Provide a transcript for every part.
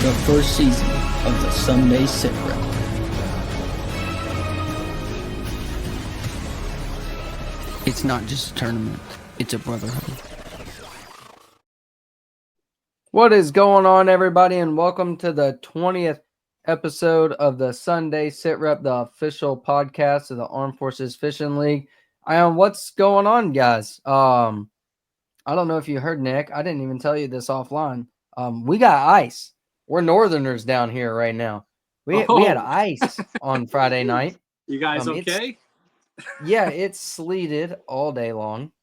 the first season of the Sunday SITREP. It's not just a tournament, it's a brotherhood. What is going on, everybody, and welcome to the 20th episode of the Sunday SITREP, the official podcast of the Armed Forces Fishing League. What's going on, guys? I don't know if you heard, Nick. I didn't even tell you this offline. We got ice. We're Northerners down here right now. We had ice on Friday night. You guys okay? It sleeted all day long.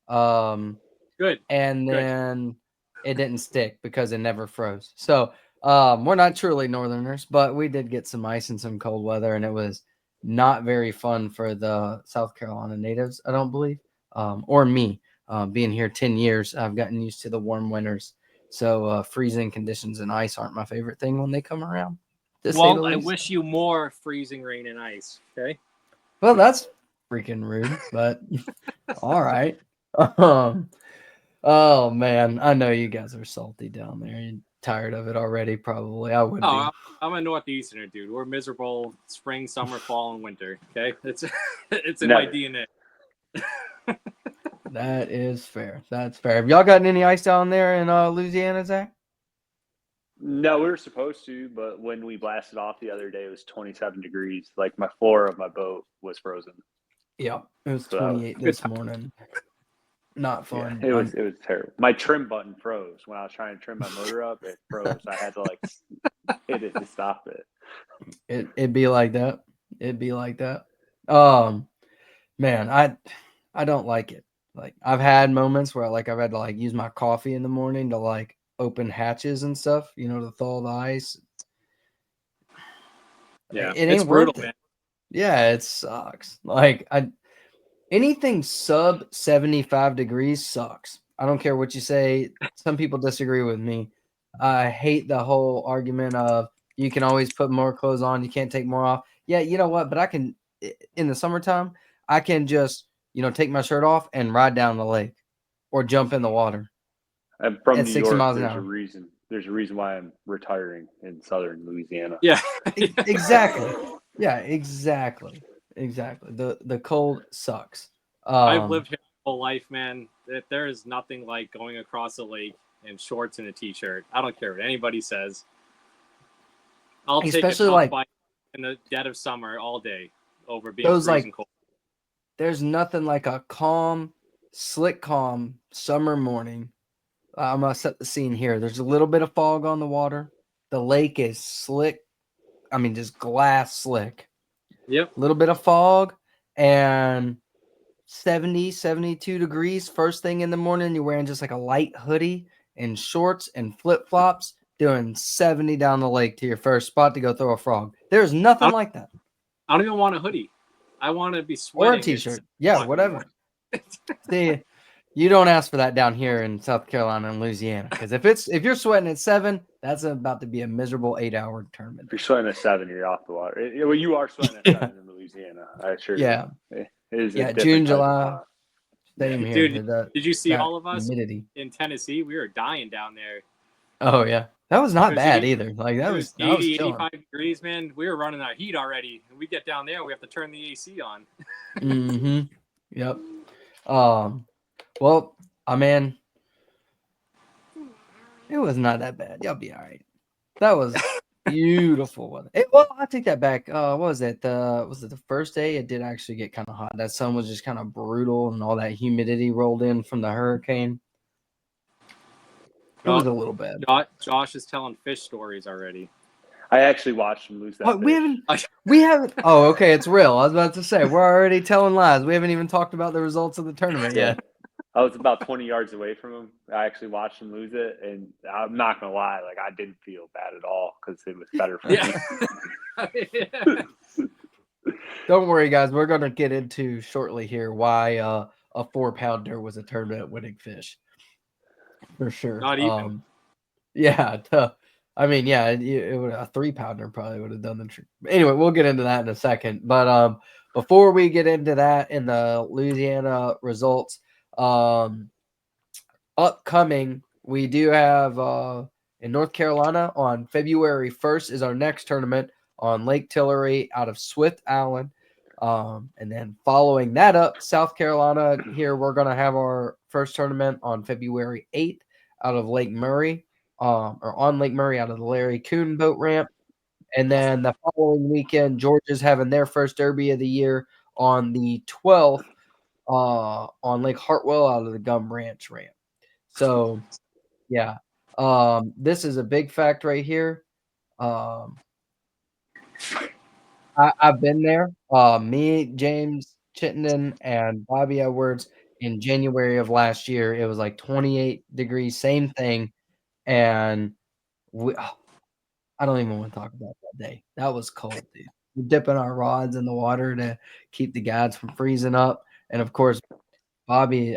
Good. And then it didn't stick because it never froze. So we're not truly Northerners, but we did get some ice and some cold weather, and it was not very fun for the South Carolina natives, I don't believe, or me. Being here 10 years, I've gotten used to the warm winters. So freezing conditions and ice aren't my favorite thing when they come around. Well, I wish you more freezing rain and ice, okay? Well, that's freaking rude, but all right. Oh, man, I know you guys are salty down there. You're tired of it already, probably. I would be. I'm a Northeasterner, dude. We're miserable spring, summer, fall, and winter, okay? It's in my DNA. That is fair. That's fair. Have y'all gotten any ice down there in Louisiana, Zach? No, we were supposed to, but when we blasted off the other day, it was 27 degrees. Like, my floor of my boat was frozen. Yeah, it was 28 this morning. Not fun. Yeah, it was terrible. My trim button froze when I was trying to trim my motor up. It froze. I had to hit it to stop it. It'd be like that. It'd be like that. Man, I don't like it. Like, I've had moments where I've had to use my coffee in the morning to open hatches and stuff, to thaw the ice. Yeah, it it's ain't brutal, worth it. man. Yeah, it sucks. Anything sub 75 degrees sucks. I don't care what you say. Some people disagree with me. I hate the whole argument of you can always put more clothes on, you can't take more off. Yeah, you know what? But I can, in the summertime, I can just take my shirt off and ride down the lake or jump in the water. And from at New 60 York, miles an there's hour. a reason why I'm retiring in southern Louisiana. Yeah. Exactly. Yeah, exactly. The cold sucks. I've lived here my whole life, man. There is nothing like going across a lake in shorts and a t-shirt. I don't care what anybody says. I'll take a tough bite in the dead of summer all day over being freezing cold. There's nothing like a calm, slick, calm summer morning. I'm going to set the scene here. There's a little bit of fog on the water. The lake is slick. I mean, just glass slick. Yep. A little bit of fog and 70, 72 degrees. First thing in the morning, you're wearing just a light hoodie and shorts and flip-flops, doing 70 down the lake to your first spot to go throw a frog. There's nothing like that. I don't even want a hoodie. I want to be sweating. Or a t-shirt. Yeah, whatever. See, you don't ask for that down here in South Carolina and Louisiana. Because if you're sweating at 7, that's about to be a miserable 8-hour tournament. If you're sweating at 7, you're off the water. Well, you are sweating at 7 in Louisiana. I assure you. Yeah. It is June, July. Same here. Dude, did you see all of us humidity in Tennessee? We were dying down there. Oh, yeah. That was not bad either. That was 80, 85 degrees, man. We were running out of heat already. And we get down there, we have to turn the AC on. Mm-hmm. Yep. Well, it was not that bad. Y'all be all right. That was beautiful weather. I take that back. What was it? Was it the first day? It did actually get kind of hot. That sun was just kind of brutal, and all that humidity rolled in from the hurricane. It was a little bad. Josh is telling fish stories already. I actually watched him lose that fish. We haven't. Oh, okay, it's real. I was about to say, we're already telling lies. We haven't even talked about the results of the tournament yet. I was about 20 yards away from him. I actually watched him lose it, and I'm not going to lie, I didn't feel bad at all because it was better for me. Don't worry, guys. We're going to get into shortly here why a 4-pounder was a tournament-winning fish. For sure. Not even. Yeah. A 3-pounder probably would have done the trick. Anyway, we'll get into that in a second. But before we get into that and the Louisiana results, upcoming, we do have In North Carolina, on February 1st is our next tournament on Lake Tillery out of Swift Allen. And then following that up, South Carolina, here we're going to have our first tournament on February 8th out of Lake Murray, or on Lake Murray out of the Larry Coon boat ramp. And then the following weekend, Georgia's having their first derby of the year on the 12th on Lake Hartwell out of the Gum Ranch ramp. So, yeah, this is a big fact right here. I've been there. Me, James Chittenden, and Bobby Edwards in January of last year. It was like 28 degrees, same thing. And I don't even want to talk about that day. That was cold, dude. We're dipping our rods in the water to keep the gads from freezing up. And of course, Bobby,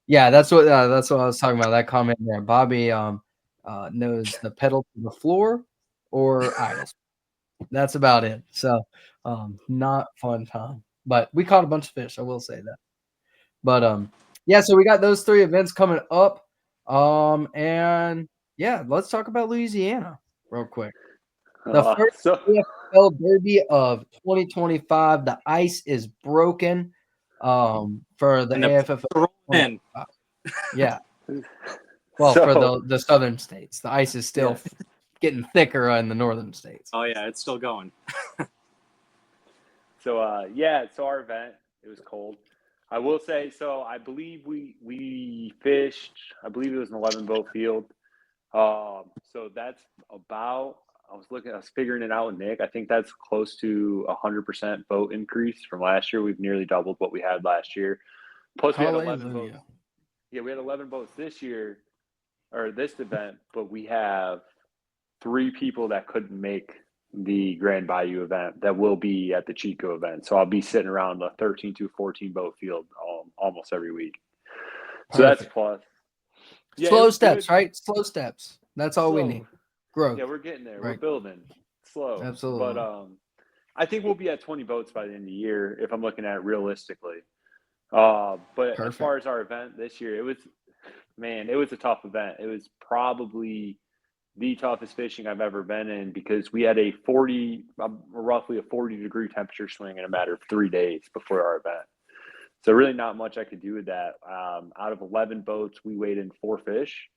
yeah, that's what I was talking about. That comment there. Bobby knows the pedal to the floor or idle. That's about it. So, not fun time, but we caught a bunch of fish. I will say that. But yeah, so we got those 3 events coming up. And yeah, let's talk about Louisiana real quick. The first AFFL Derby of 2025. The ice is broken for the AFFL. Yeah. Well, for the southern states, the ice is still getting thicker in the northern states. Oh yeah, it's still going. So our event, it was cold. I will say, so I believe we fished, I believe it was an 11 boat field. So that's about, I was figuring it out with Nick. I think that's close to 100% boat increase from last year. We've nearly doubled what we had last year. Plus we had 11 boats. Yeah, we had 11 boats this year, or this event, but we have 3 people that couldn't make the Grand Bayou event that will be at the Chico event. So I'll be sitting around the 13 to 14 boat field almost every week. So that's plus. Yeah, slow steps, right? Slow steps. That's all we need. Growth. Yeah, we're getting there. Right. We're building slow. Absolutely. But I think we'll be at 20 boats by the end of the year if I'm looking at it realistically. But Perfect. As far as our event this year, it was a tough event. It was probably the toughest fishing I've ever been in because we had roughly a 40-degree temperature swing in a matter of 3 days before our event. So really not much I could do with that. Out of 11 boats, we weighed in 4 fish.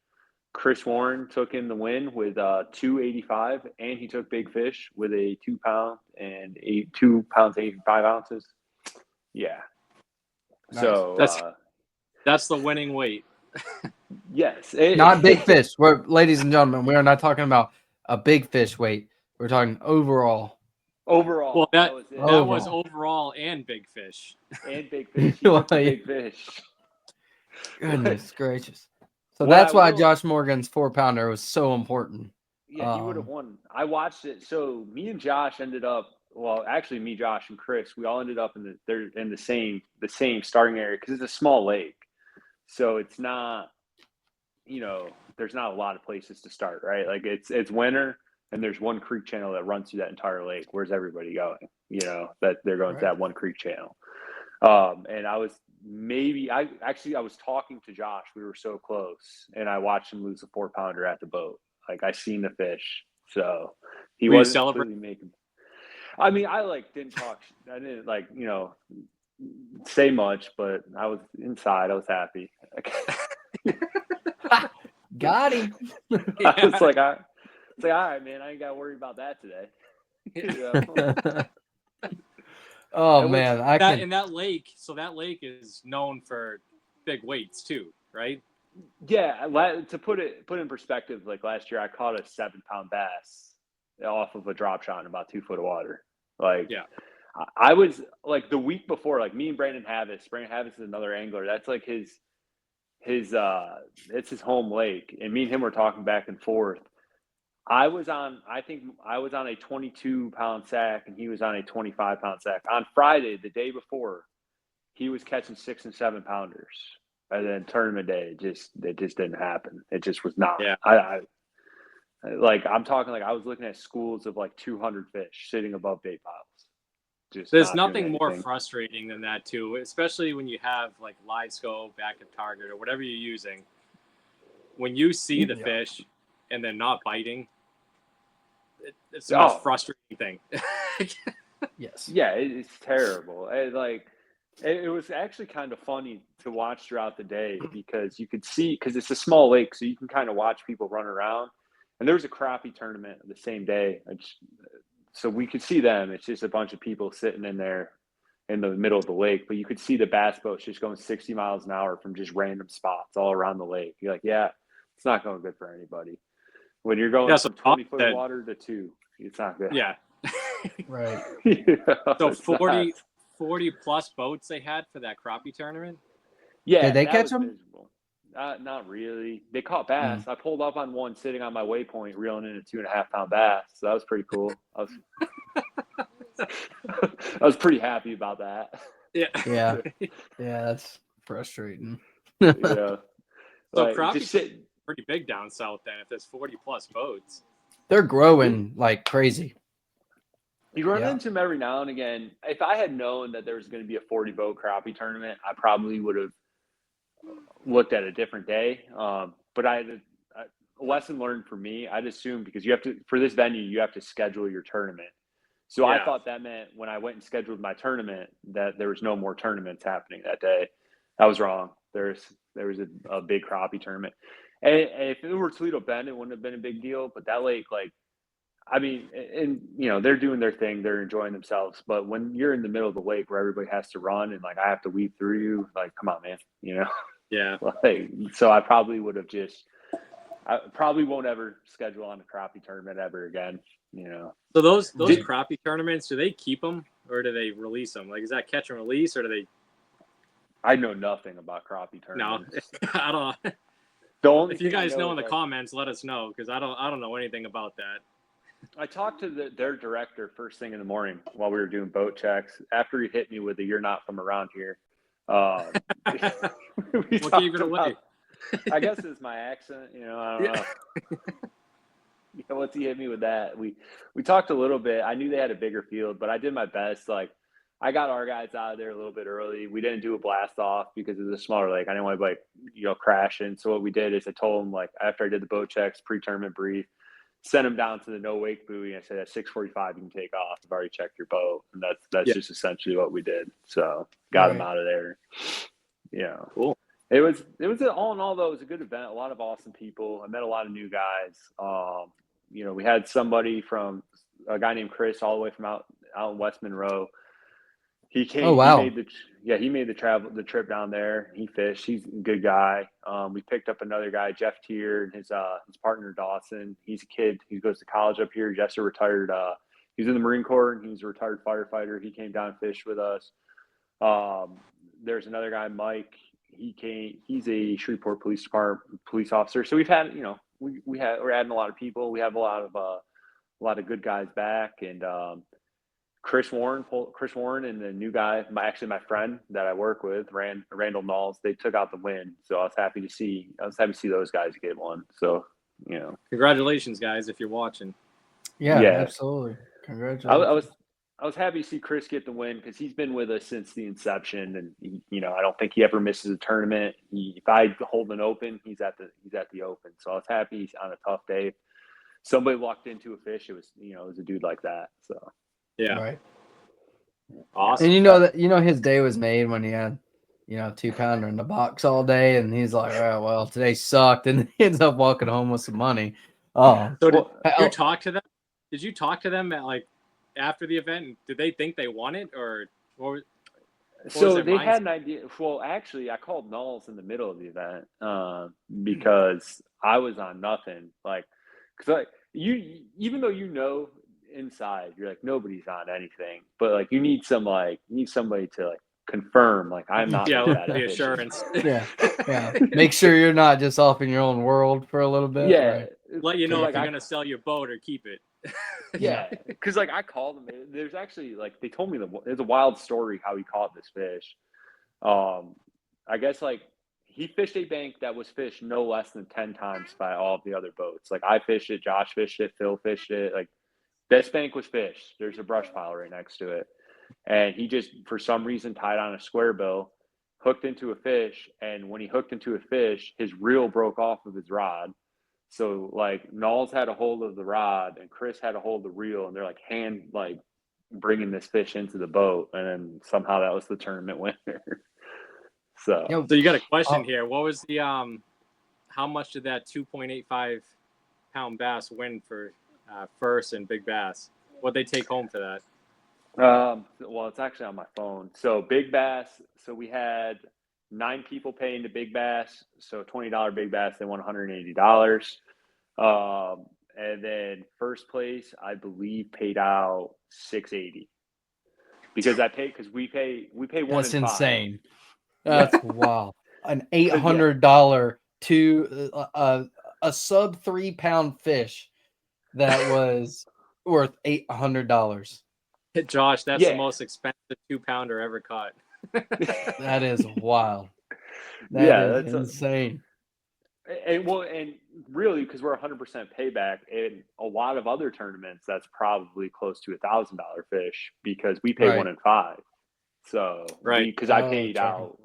Chris Warren took in the win with 285, and he took big fish with a 2 pound and 2 pounds 85 ounces. Yeah. Nice. So that's the winning weight. Yes. Not big fish. Ladies and gentlemen, we are not talking about a big fish weight. We're talking overall. Overall. Well, that was overall and big fish. And big fish. He took the big fish. Goodness gracious. So that's why Josh Morgan's 4-pounder was so important. Yeah, he would have won. I watched it. So me and Josh ended up, well, actually me, Josh, and Chris, we all ended up in the same starting area because it's a small lake. So it's not, there's not a lot of places to start, right? Like it's winter and there's one creek channel that runs through that entire lake. Where's everybody going? That they're going to that one creek channel. And I was talking to Josh. We were so close, and I watched him lose a 4-pounder at the boat. Like I seen the fish, so he wasn't celebrating making. I mean, I didn't talk. I didn't say much, but I was inside. I was happy. Got him. I was like, all right, man. I ain't got to worry about that today. Oh man, in that lake. So that lake is known for big weights too, right? Yeah. To put it in perspective, like last year, I caught a 7-pound bass off of a drop shot in about 2 foot of water. I was the week before, me and Brandon Havis. Brandon Havis is another angler. That's it's his home lake, and me and him were talking back and forth. I was on a 22-pound sack, and he was on a 25-pound sack. On Friday, the day before, he was catching 6 and 7 pounders. And then tournament day, it just didn't happen. It just was not. Yeah. I'm talking I was looking at schools of 200 fish sitting above bait piles. There's nothing more frustrating than that too, especially when you have live scope, active target, or whatever you're using. When you see the fish and then not biting. It's the most frustrating thing. Yes. Yeah, it's terrible. It was actually kind of funny to watch throughout the day because you could see, because it's a small lake, so you can kind of watch people run around. And there was a crappie tournament the same day, so we could see them. It's just a bunch of people sitting in there in the middle of the lake, but you could see the bass boats just going 60 miles an hour from just random spots all around the lake. You're like, yeah, it's not going good for anybody. When you're going from 20-foot of water to 2, it's not good. Yeah. Right. So 40 plus boats they had for that crappie tournament? Yeah. Did they catch them? Miserable. Not really. They caught bass. I pulled up on one sitting on my waypoint, reeling in a 2.5-pound bass. So that was pretty cool. I was pretty happy about that. Yeah. Yeah, that's frustrating. Yeah. So like, crappie's pretty big down south then if there's 40 plus boats. They're growing like crazy. You run into them every now and again. If I had known that there was going to be a 40-boat crappie tournament, I probably would have looked at a different day. But I had a lesson learned for me. I'd assume because you have to, for this venue, you have to schedule your tournament. So I thought that meant when I went and scheduled my tournament that there was no more tournaments happening that day. I was wrong. There was a big crappie tournament. And if it were Toledo Bend, it wouldn't have been a big deal. But that lake, and they're doing their thing, they're enjoying themselves. But when you're in the middle of the lake where everybody has to run and I have to weave through you, come on, man, Yeah. So I probably would have I probably won't ever schedule on a crappie tournament ever again. So those crappie tournaments, do they keep them or do they release them? Is that catch and release or do they? I know nothing about crappie tournaments. No, I don't know. If you guys know in the comments, let us know because I don't know anything about that. I talked to their director first thing in the morning while we were doing boat checks. After he hit me with the "You're not from around here," what gave it away? I guess it's my accent. I don't know. Once he hit me with that, we talked a little bit. I knew they had a bigger field, but I did my best. I got our guys out of there a little bit early. We didn't do a blast off because it was a smaller lake. I didn't want to crashing. So what we did is I told them after I did the boat checks, pre-tournament brief, sent them down to the no wake buoy and I said at 6:45 you can take off. I've already checked your boat, and that's just essentially what we did. So got them out of there. Yeah, cool. It was all in all though, it was a good event. A lot of awesome people. I met a lot of new guys. We had somebody from a guy named Chris all the way from out in West Monroe. He came. Oh wow! He made the trip down there. He fished. He's a good guy. We picked up another guy, Jeff Tier, and his partner Dawson. He's a kid. He goes to college up here. Jeff's a retired. He's in the Marine Corps, and he's a retired firefighter. He came down and fished with us. There's another guy, Mike. He came. He's a Shreveport Police Department police officer. So we've had, we're adding a lot of people. We have a lot of good guys back, and Chris Warren and the new guy, my friend that I work with, Randall Knowles, they took out the win. So I was happy to see those guys get one. So, Congratulations, guys, if you're watching. Yeah. Absolutely. Congratulations. I was happy to see Chris get the win because he's been with us since the inception, and I don't think he ever misses a tournament. If I hold an open, he's at the open. So I was happy on a tough day. Somebody walked into a fish. It was a dude like that. So. Yeah. Right. Awesome. And his day was made when he had, 2-pounder in the box all day, and he's like, "Oh, well, today sucked," and he ends up walking home with some money. Oh, so did you talk to them? Did you talk to them after the event? Did they think they won it, or so they had an idea? Well, actually, I called Knowles in the middle of the event because I was on nothing. Because even though inside you're nobody's on anything, but you need somebody to confirm I'm not the assurance. yeah make sure you're not just off in your own world for a little bit. Right. Let you know if you're gonna sell your boat or keep it. Because I called them. There's actually they told me there's a wild story how he caught this fish. I guess he fished a bank that was fished no less than 10 times by all of the other boats. I fished it, Josh fished it, Phil fished it. This bank was fished. There's a brush pile right next to it. And he just, for some reason, tied on a square bill, hooked into a fish. And when he hooked into a fish, his reel broke off of his rod. So like Knowles had a hold of the rod and Chris had a hold of the reel, and they're like bringing this fish into the boat, and then somehow that was the tournament winner. So you got a question here. What was the how much did that 2.85 pound bass win for first and big bass? What'd they take home for that? Well, it's actually on my phone. So big bass. So we had 9 people paying the big bass. So $20 big bass, they won $180. And then first place, I believe, paid out $680 because we pay 1 in 5. That's insane. That's wow. An $800 to a sub 3 pound fish that was worth $800. Josh, that's the most expensive 2-pounder ever caught. That is wild. That's insane. And really, because we're 100% payback in a lot of other tournaments, that's probably close to $1,000 fish because we pay 1 in 5. So because I paid out,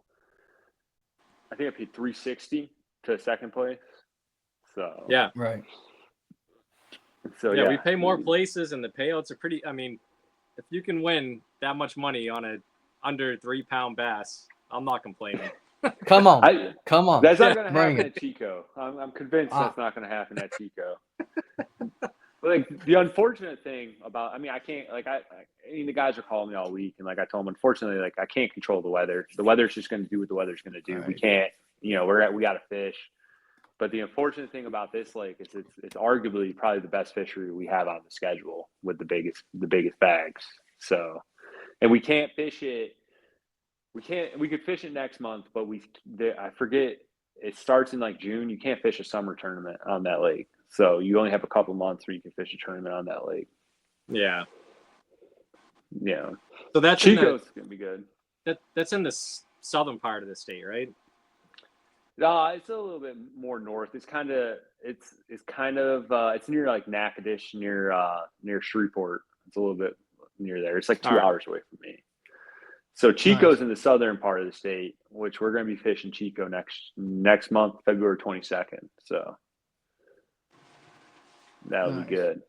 I think I paid $360 to second place. So So we pay more places, and the payouts are pretty. I mean, if you can win that much money on a under 3 pound bass, I'm not complaining. Come on. That's not going to happen at Chico. I'm convinced that's not going to happen at Chico. Like the unfortunate thing about, I mean, I can't, like, I mean, the guys are calling me all week, and like I told them, unfortunately, like I can't control the weather. The weather's just going to do what the weather's going to do. Right. We can't, we got to fish. But the unfortunate thing about this lake is it's arguably probably the best fishery we have on the schedule with the biggest bags. So, and we can't fish it. We could fish it next month, but I forget, it starts in like June. You can't fish a summer tournament on that lake. So you only have a couple months where you can fish a tournament on that lake. Yeah. Yeah. So that's Chico's going to be good. That's in the southern part of the state, right? No, it's a little bit more north. It's near like Natchitoches, near Shreveport. It's a little bit near there. It's like 2 hours away from me. So Chico's in the southern part of the state, which we're going to be fishing Chico next month, February 22nd. So that'll be good.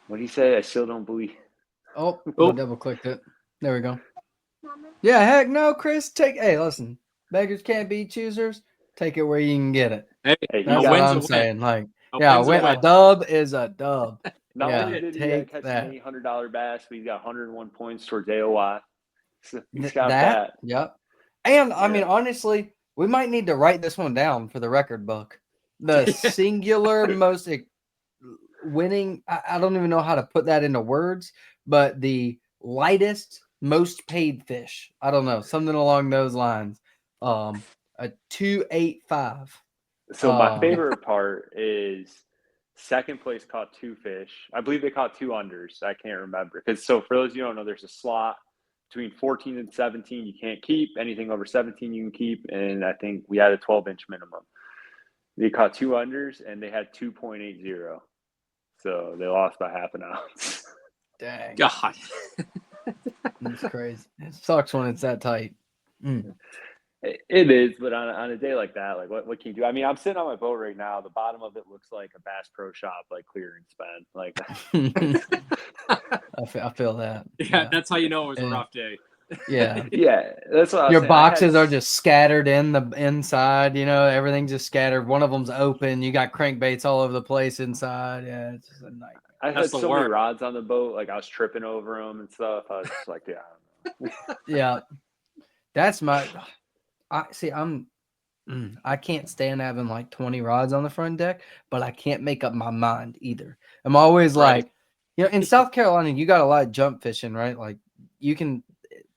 What do you say? I still don't believe. Oh, I double clicked it. There we go. Yeah, heck no, Chris. Hey, listen. Beggars can't be choosers. Take it where you can get it. Hey, that's what I'm saying. Like, a dub is a dub. Not only did he catch an $800 bass, but he's got 101 points towards AOY. So he's got that. Yep. And I mean, honestly, we might need to write this one down for the record book. The singular most winning. I don't even know how to put that into words, but the lightest, most paid fish. I don't know, something along those lines. A 285. So my favorite part is second place caught 2 fish. I believe they caught 2 unders. I can't remember. So for those of you who don't know, there's a slot between 14 and 17 you can't keep. Anything over 17 you can keep. And I think we had a 12-inch minimum. They caught 2 unders, and they had 2.80. So they lost by half an ounce. Dang. God. That's crazy. It sucks when it's that tight. It is, but on a day like that, like what can you do? I mean, I'm sitting on my boat right now. The bottom of it looks like a Bass Pro Shop, like clearance bin. Like I feel that. Yeah, that's how you know it was a rough day. Yeah. Yeah, that's what I was Your saying. boxes are just scattered in the inside, everything's just scattered. One of them's open. You got crankbaits all over the place inside. Yeah, it's just a nightmare. I had so many rods on the boat, like I was tripping over them and stuff. I was just like, I don't know. Yeah. That's I can't stand having like 20 rods on the front deck, but I can't make up my mind either. I'm always like, in South Carolina, you got a lot of jump fishing, right? Like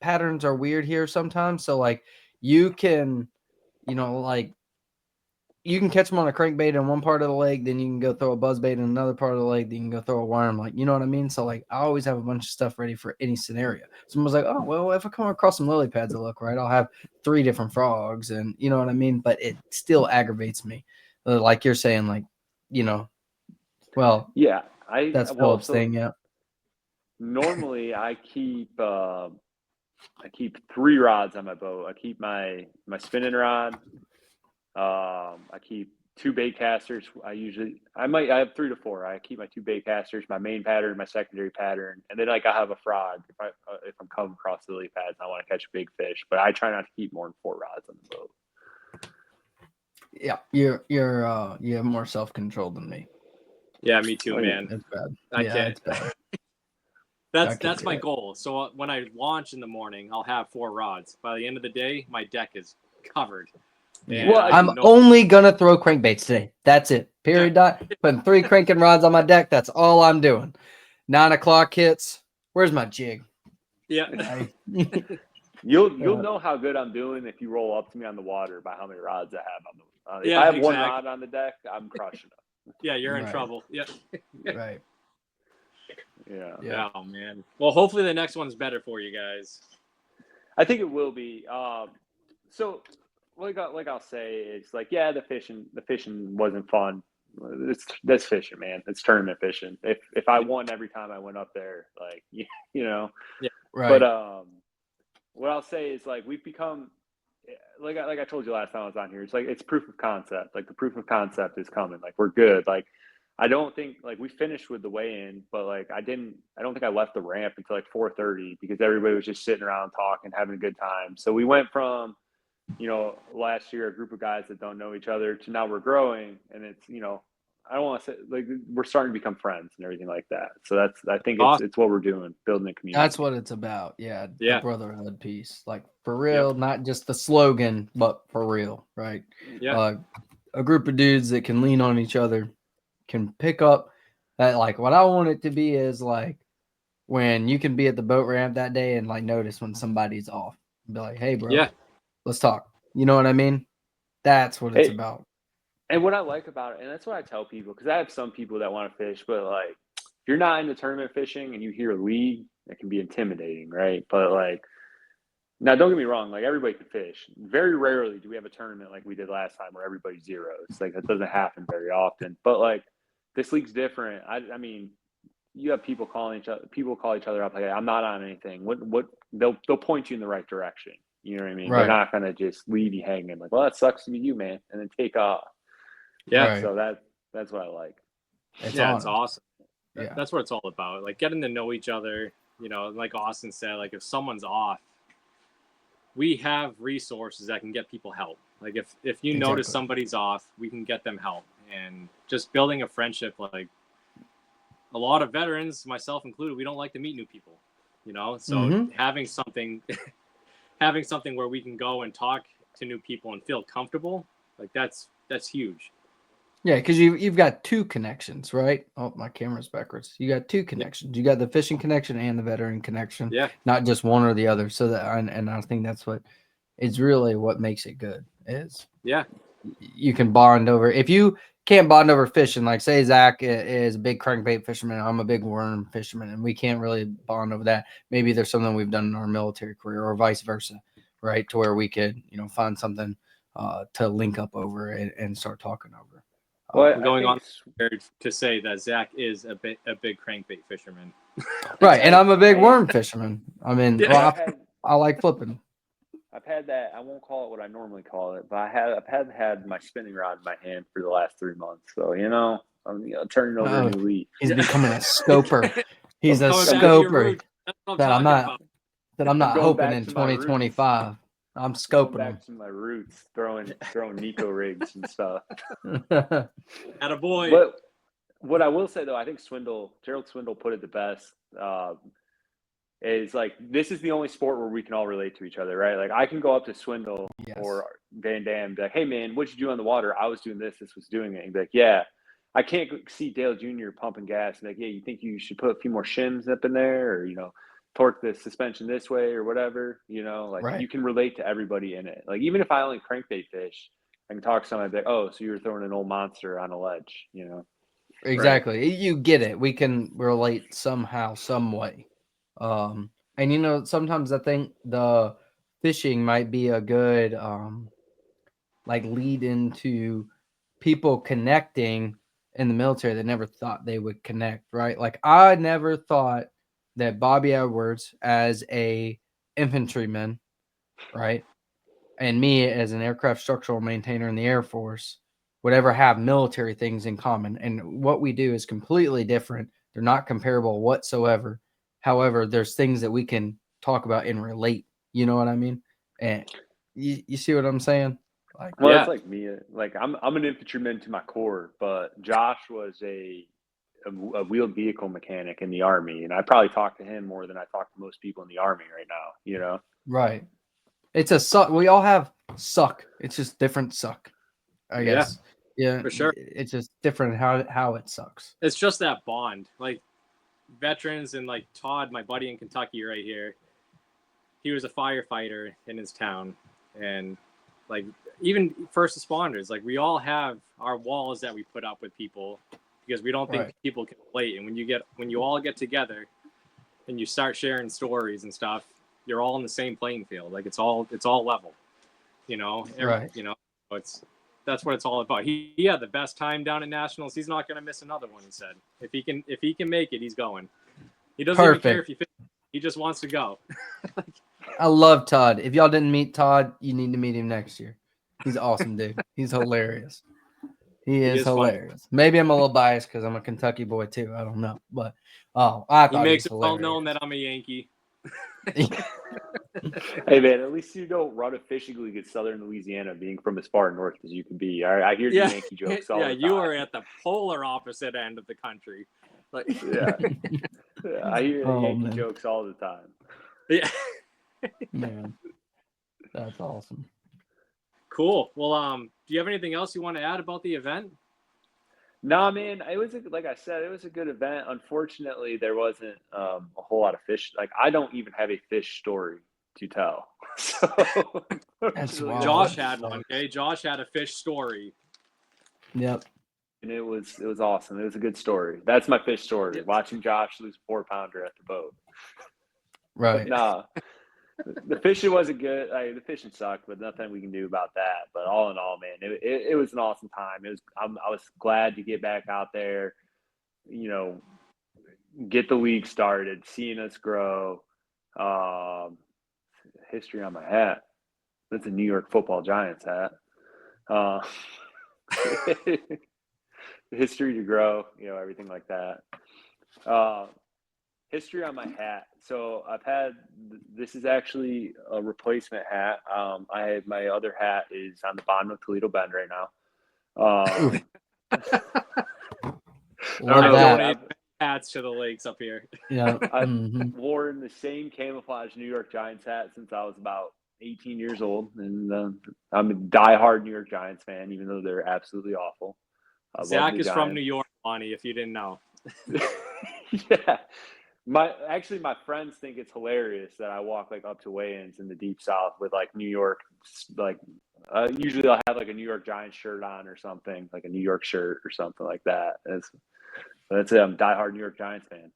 patterns are weird here sometimes. So like you can, you can catch them on a crankbait in one part of the lake, then you can go throw a buzzbait in another part of the lake, then you can go throw a worm. Like, you know what I mean? So like, I always have a bunch of stuff ready for any scenario. Someone's like, oh, well, if I come across some lily pads that look right, I'll have 3 different frogs, and you know what I mean? But it still aggravates me. Like you're saying, like, well, yeah, that's Philip's thing. Yeah. Normally I keep 3 rods on my boat. I keep my spinning rod. I keep 2 bait casters. I have 3 to 4. I keep my 2 bait casters, my main pattern, my secondary pattern, and then like I have a frog if I'm coming across the lily pads and I want to catch a big fish. But I try not to keep more than 4 rods on the boat. Yeah, you have more self-control than me. Yeah, me too, man. It's bad. I can't. It's bad. That's my goal. So when I launch in the morning, I'll have 4 rods. By the end of the day, my deck is covered. Well, I'm only gonna throw crankbaits today. That's it. Period. Dot. Putting 3 cranking rods on my deck. That's all I'm doing. 9 o'clock hits. Where's my jig? Yeah. You'll know how good I'm doing if you roll up to me on the water by how many rods I have on the. If I have 1 rod on the deck, I'm crushing them. Yeah, you're in trouble. Yeah. Right. Yeah. Oh man. Well, hopefully the next one's better for you guys. I think it will be. So like I'll say, it's like, yeah, the fishing wasn't fun. That's fishing, man. It's tournament fishing. If I won every time I went up there, like you know. Yeah. Right. But what I'll say is like we've become like I told you last time I was on here. It's like it's proof of concept. Like the proof of concept is coming. Like we're good. Like I don't think like we finished with the weigh-in, but like I don't think I left the ramp until like 4:30 because everybody was just sitting around talking, having a good time. So we went from, last year a group of guys that don't know each other to now we're growing, and it's, I don't want to say like we're starting to become friends and everything like that. So I think awesome. It's what we're doing, building a community. That's what it's about. Yeah. Yeah. The brotherhood piece, like for real, not just the slogan, but for real. Right. Yeah. A group of dudes that can lean on each other, can pick up that. Like what I want it to be is like when you can be at the boat ramp that day and like notice when somebody's off and be like, hey bro, let's talk. You know what I mean? That's what it's about. And what I like about it, and that's what I tell people, because I have some people that want to fish, but like if you're not into tournament fishing and you hear league, it can be intimidating, right? But like, now don't get me wrong, like everybody can fish. Very rarely do we have a tournament like we did last time where everybody zeros. Like that doesn't happen very often. But like this league's different. I mean, you have people call each other up like, I'm not on anything. What they'll point you in the right direction. You know what I mean? Right. They're not gonna just leave you hanging like, well, that sucks to be you, man, and then take off. Yeah. Right. So that's what I like. It's awesome. Yeah. That's what it's all about. Like getting to know each other, like Austin said, like if someone's off, we have resources that can get people help. Like if you notice somebody's off, we can get them help. And just building a friendship, like a lot of veterans, myself included, we don't like to meet new people, so having something where we can go and talk to new people and feel comfortable, like that's huge. Yeah, because you've got 2 connections, right? Oh, my camera's backwards. You got 2 connections. You got the fishing connection and the veteran connection. Yeah. Not just one or the other. So that, and I think that's what is really what makes it good is. Yeah. You can bond over. If you can't bond over fishing, like say Zach is a big crankbait fisherman, I'm a big worm fisherman, and we can't really bond over that. Maybe there's something we've done in our military career or vice versa, right? To where we could, find something to link up over and start talking over. Well, I'm going on to say that Zach is a big crankbait fisherman. Right, and I'm a big worm fisherman. I mean, I like flipping. I've had that. I won't call it what I normally call it, but I've had my spinning rod in my hand for the last 3 months. So I'm turning over a new leaf. He's becoming a scoper. He's a scoper that I'm not hoping in 2025. I'm scoping back to my roots, throwing Nico rigs and stuff. Attaboy. But what I will say though, I think Gerald Swindle put it the best. Is like this is the only sport where we can all relate to each other, right? Like I can go up to Swindle or Van Dam and be like, hey man, what'd you do on the water? I was doing this was doing it. And be like, yeah. I can't see Dale Jr. pumping gas and like, yeah, you think you should put a few more shims up in there, or torque the suspension this way or whatever, You can relate to everybody in it. Like even if I only crankbait fish, I can talk to somebody like, oh, so you were throwing an old monster on a ledge, Exactly. Right. You get it. We can relate somehow, some way. And sometimes I think the fishing might be a good lead into people connecting in the military that never thought they would connect, right? Like I never thought that Bobby Edwards as a infantryman, right, and me as an aircraft structural maintainer in the Air Force would ever have military things in common. And what we do is completely different. They're not comparable whatsoever. However, there's things that we can talk about and relate. You know what I mean? And you see what I'm saying? Like, well, it's like me. Like I'm an infantryman to my core, but Josh was a wheeled vehicle mechanic in the Army, and I probably talk to him more than I talk to most people in the Army right now. You know? Right. It's a suck. We all have suck. It's just different suck, I guess. Yeah, for sure. It's just different how it sucks. It's just that bond, like veterans and like Todd, my buddy in Kentucky right here. He was a firefighter in his town, and like even first responders, like we all have our walls that we put up with people because we don't think people can relate. And when you all get together and you start sharing stories and stuff, you're all in the same playing field. Like it's all level, you know. You know, that's what it's all about. He had the best time down at Nationals. He's not going to miss another one. He said if he can make it, he's going. He doesn't even care if he finish. He just wants to go. I love Todd. If y'all didn't meet Todd, you need to meet him next year. He's awesome, dude. He's hilarious. He is hilarious. Funny. Maybe I'm a little biased because I'm a Kentucky boy too. I don't know, but I thought he makes it well known that I'm a Yankee. Hey man, at least you don't run a fishing league in Southern Louisiana, being from as far north as you can be. I hear the Yankee jokes all the time. Yeah, you are at the polar opposite end of the country. Like, I hear Yankee jokes all the time. Yeah, man, that's awesome. Cool. Well, do you have anything else you want to add about the event? No, man, like I said, it was a good event. Unfortunately, there wasn't a whole lot of fish. Like, I don't even have a fish story to tell. So Josh had one. Okay, Josh had a fish story. Yep. And it was awesome. It was a good story. That's my fish story. Yep. Watching Josh lose a 4-pounder at the boat. Right. No, the fishing wasn't good. The fishing sucked, but nothing we can do about that. But all in all, man, it was an awesome time. I was glad to get back out there, you know, get the league started, seeing us grow. History on my hat. That's a New York Football Giants hat. History to grow, you know, everything like that. History on my hat. So this is actually a replacement hat. My other hat is on the bottom of Toledo Bend right now. Donate hats to the lakes up here. Yeah. I've worn the same camouflage New York Giants hat since I was about 18 years old. And I'm a diehard New York Giants fan, even though they're absolutely awful. Zach is from New York, Lonnie, if you didn't know. Yeah. My friends think it's hilarious that I walk like up to weigh-ins in the deep south with like New York, like usually I'll have like a New York Giants shirt on or something, like a New York shirt or something like that. That's it. I'm a diehard New York Giants fan.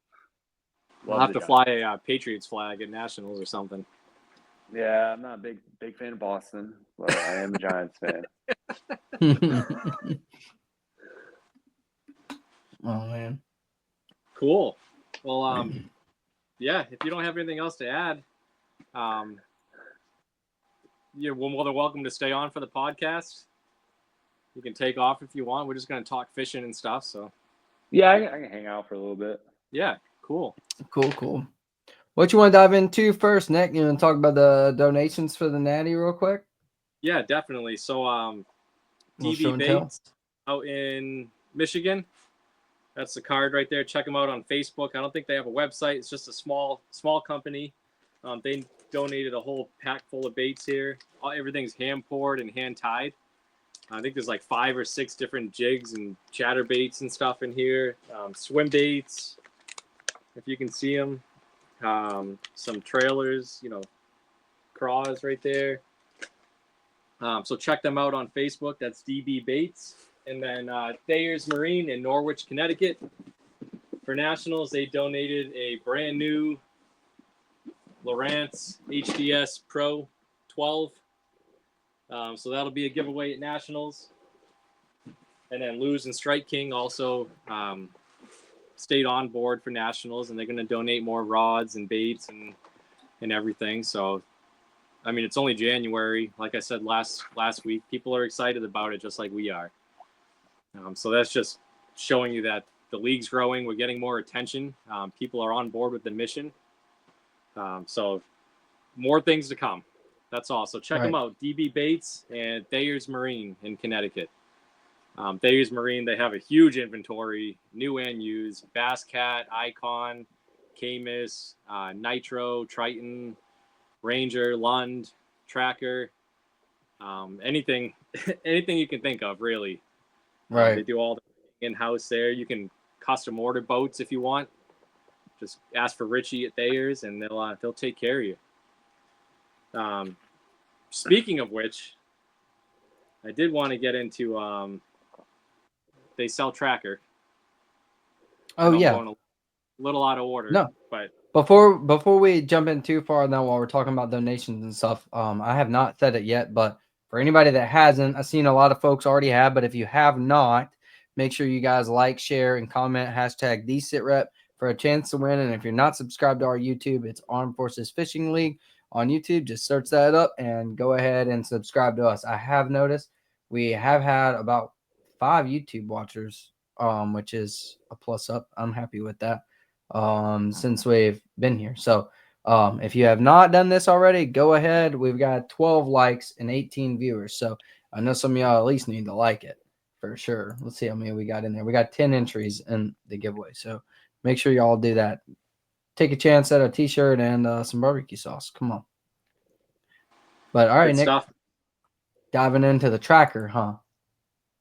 I'll have to fly a Patriots flag at Nationals or something. Yeah, I'm not a big fan of Boston, but I am a Giants fan. Oh man. Cool. Well, yeah, if you don't have anything else to add, you're more than welcome to stay on for the podcast. You can take off if you want. We're just going to talk fishing and stuff. So, yeah, I can hang out for a little bit. Yeah, cool. Cool. What you want to dive into first, Nick? You want to talk about the donations for the Natty real quick? Yeah, definitely. So, DB Bates out in Michigan. That's the card right there. Check them out on Facebook. I don't think they have a website. It's just a small company. They donated a whole pack full of baits here. Everything's hand poured and hand tied. I think there's like 5 or 6 different jigs and chatter baits and stuff in here. Swim baits, if you can see them. Some trailers, you know, craws right there. So check them out on Facebook. That's DB Baits. And then Thayer's Marine in Norwich, Connecticut. For Nationals, they donated a brand new Lowrance HDS Pro 12. So that'll be a giveaway at Nationals. And then Luz and Strike King also stayed on board for Nationals, and they're going to donate more rods and baits and everything. So, I mean, it's only January. Like I said last week, people are excited about it just like we are. So that's just showing you that the league's growing. We're getting more attention. People are on board with the mission. So more things to come. That's all. So check them out. DB Baits and Thayer's Marine in Connecticut. Thayer's Marine, they have a huge inventory, new and used, Bass Cat, Icon, Camus, Nitro, Triton, Ranger, Lund, Tracker, anything you can think of, really. Right. They do all the in-house there. You can custom order boats if you want. Just ask for Richie at Thayer's, and they'll take care of you. Speaking of which, I did want to get into they sell Tracker. Oh yeah. Going a little out of order. No, but before we jump in too far now, while we're talking about donations and stuff, I have not said it yet, but for anybody that hasn't, I've seen a lot of folks already have, but if you have not, make sure you guys like, share, and comment hashtag #TheSitRep for a chance to win. And if you're not subscribed to our YouTube, it's Armed Forces Fishing League on YouTube. Just search that up and go ahead and subscribe to us. I have noticed we have had about 5 YouTube watchers, which is a plus up. I'm happy with that since we've been here. So if you have not done this already, go ahead. We've got 12 likes and 18 viewers. So I know some of y'all at least need to like it for sure. Let's see how many we got in there. We got 10 entries in the giveaway. So make sure y'all do that. Take a chance at a t-shirt and some barbecue sauce. Come on. But all right, good Nick, stuff. Diving into the Tracker, huh?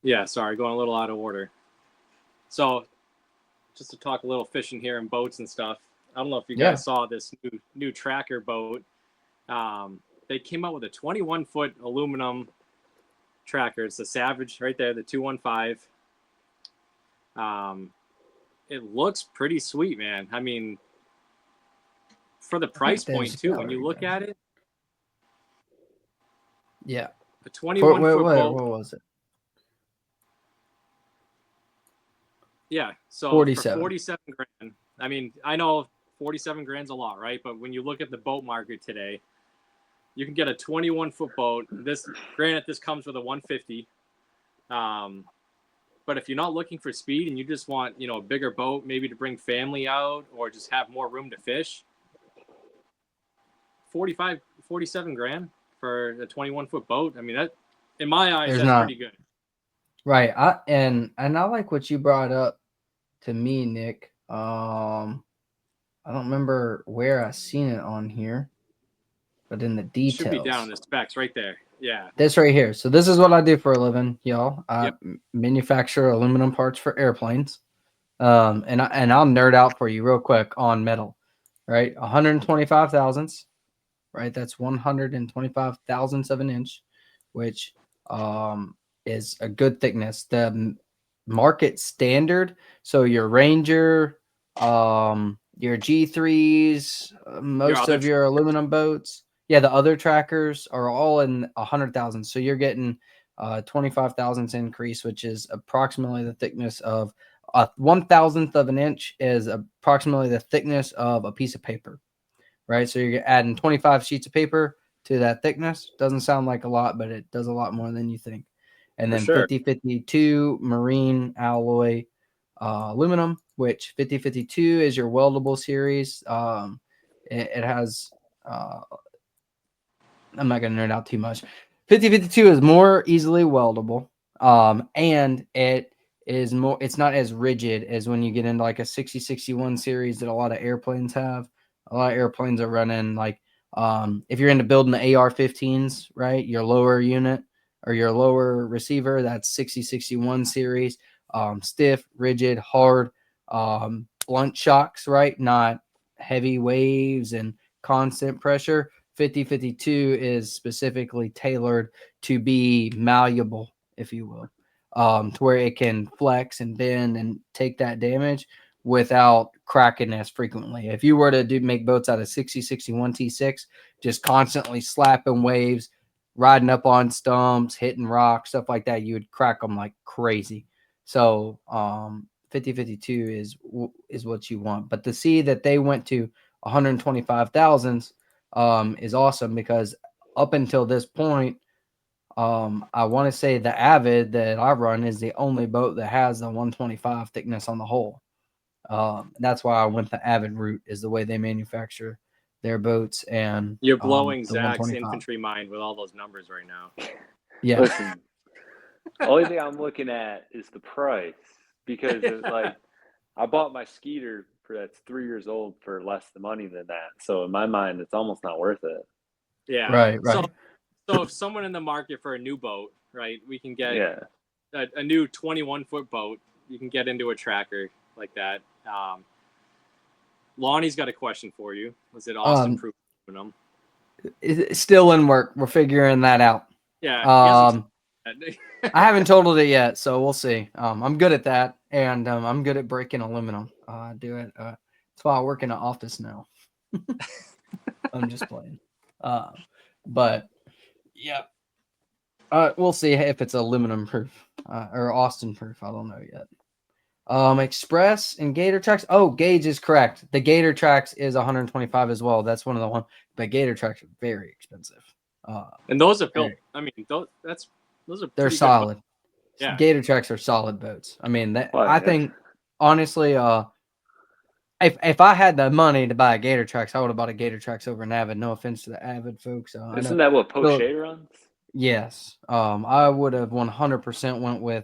Yeah, sorry, going a little out of order. So just to talk a little fishing here and boats and stuff. I don't know if you guys saw this new Tracker boat. They came out with a 21-foot aluminum Tracker. It's the Savage right there, the 215. It looks pretty sweet, man. I mean, for the price point too, when you look at it. Yeah. A 21-foot boat. What was it? Yeah, so 47. For 47 grand. I mean, I know 47 grand's a lot, right? But when you look at the boat market today, you can get a 21-foot boat. Granted, this comes with a 150. But if you're not looking for speed and you just want, a bigger boat, maybe to bring family out or just have more room to fish, 47 grand for a 21-foot boat. I mean, that, in my eyes, that's pretty good. Right. And I like what you brought up to me, Nick. I don't remember where I seen it on here, but in the details. It should be down in the specs right there. Yeah. This right here. So this is what I do for a living, y'all. I manufacture aluminum parts for airplanes. And I'll nerd out for you real quick on metal, right? 125 thousandths, right? That's 125 thousandths of an inch, which is a good thickness. The market standard, so your Ranger, your G3s, most of your aluminum boats, the other trackers are all in 100,000. So you're getting 25 thousandths increase, which is approximately the thickness of 1,000th of an inch is approximately the thickness of a piece of paper, right? So you're adding 25 sheets of paper to that thickness. Doesn't sound like a lot, but it does a lot more than you think. And then 5052 marine alloy aluminum, which 5052 is your weldable series. It has, I'm not going to nerd out too much. 5052 is more easily weldable, and it is more, it's not as rigid as when you get into like a 6061 series that a lot of airplanes have. A lot of airplanes are running like, if you're into building the AR-15s, right, your lower unit or your lower receiver, that's 6061 series, stiff, rigid, hard, blunt shocks, right, not heavy waves and constant pressure. 5052 is specifically tailored to be malleable, if you will, to where it can flex and bend and take that damage without cracking as frequently. If you were to make boats out of 6061 T6, just constantly slapping waves, riding up on stumps, hitting rocks, stuff like that, you would crack them like crazy. So 5052 is what you want. But to see that they went to 125 thousandths is awesome, because up until this point, I want to say the Avid that I run is the only boat that has the 125 thickness on the hull. That's why I went the Avid route, is the way they manufacture their boats. And you're blowing the Zach's 125. infantry mind with all those numbers right now. Yeah. Listen, the only thing I'm looking at is the price, because like I bought my Skeeter that's 3 years old for less the money than that. So in my mind, it's almost not worth it. Yeah. Right. So if someone in the market for a new boat, right, we can get a new 21-foot boat. You can get into a tracker like that. Lonnie's got a question for you. Was it Austin proof aluminum? It's still in work. We're figuring that out. Yeah. I haven't totaled it yet, so we'll see. I'm good at that, and I'm good at breaking aluminum. I do it. That's why I work in an office now. I'm just playing. But yeah, we'll see if it's aluminum proof or Austin proof. I don't know yet. Express and Gator Tracks. Oh, Gage is correct. The Gator Tracks is 125 as well. That's one of the one, but Gator Tracks are very expensive. And those are built. I mean, those are they're solid. Yeah, Gator Tracks are solid boats. I mean, I think honestly, if I had the money to buy a Gator Tracks, I would have bought a Gator Tracks over an Avid. No offense to the Avid folks. Isn't that what Poche runs? Yes. I would have 100% went with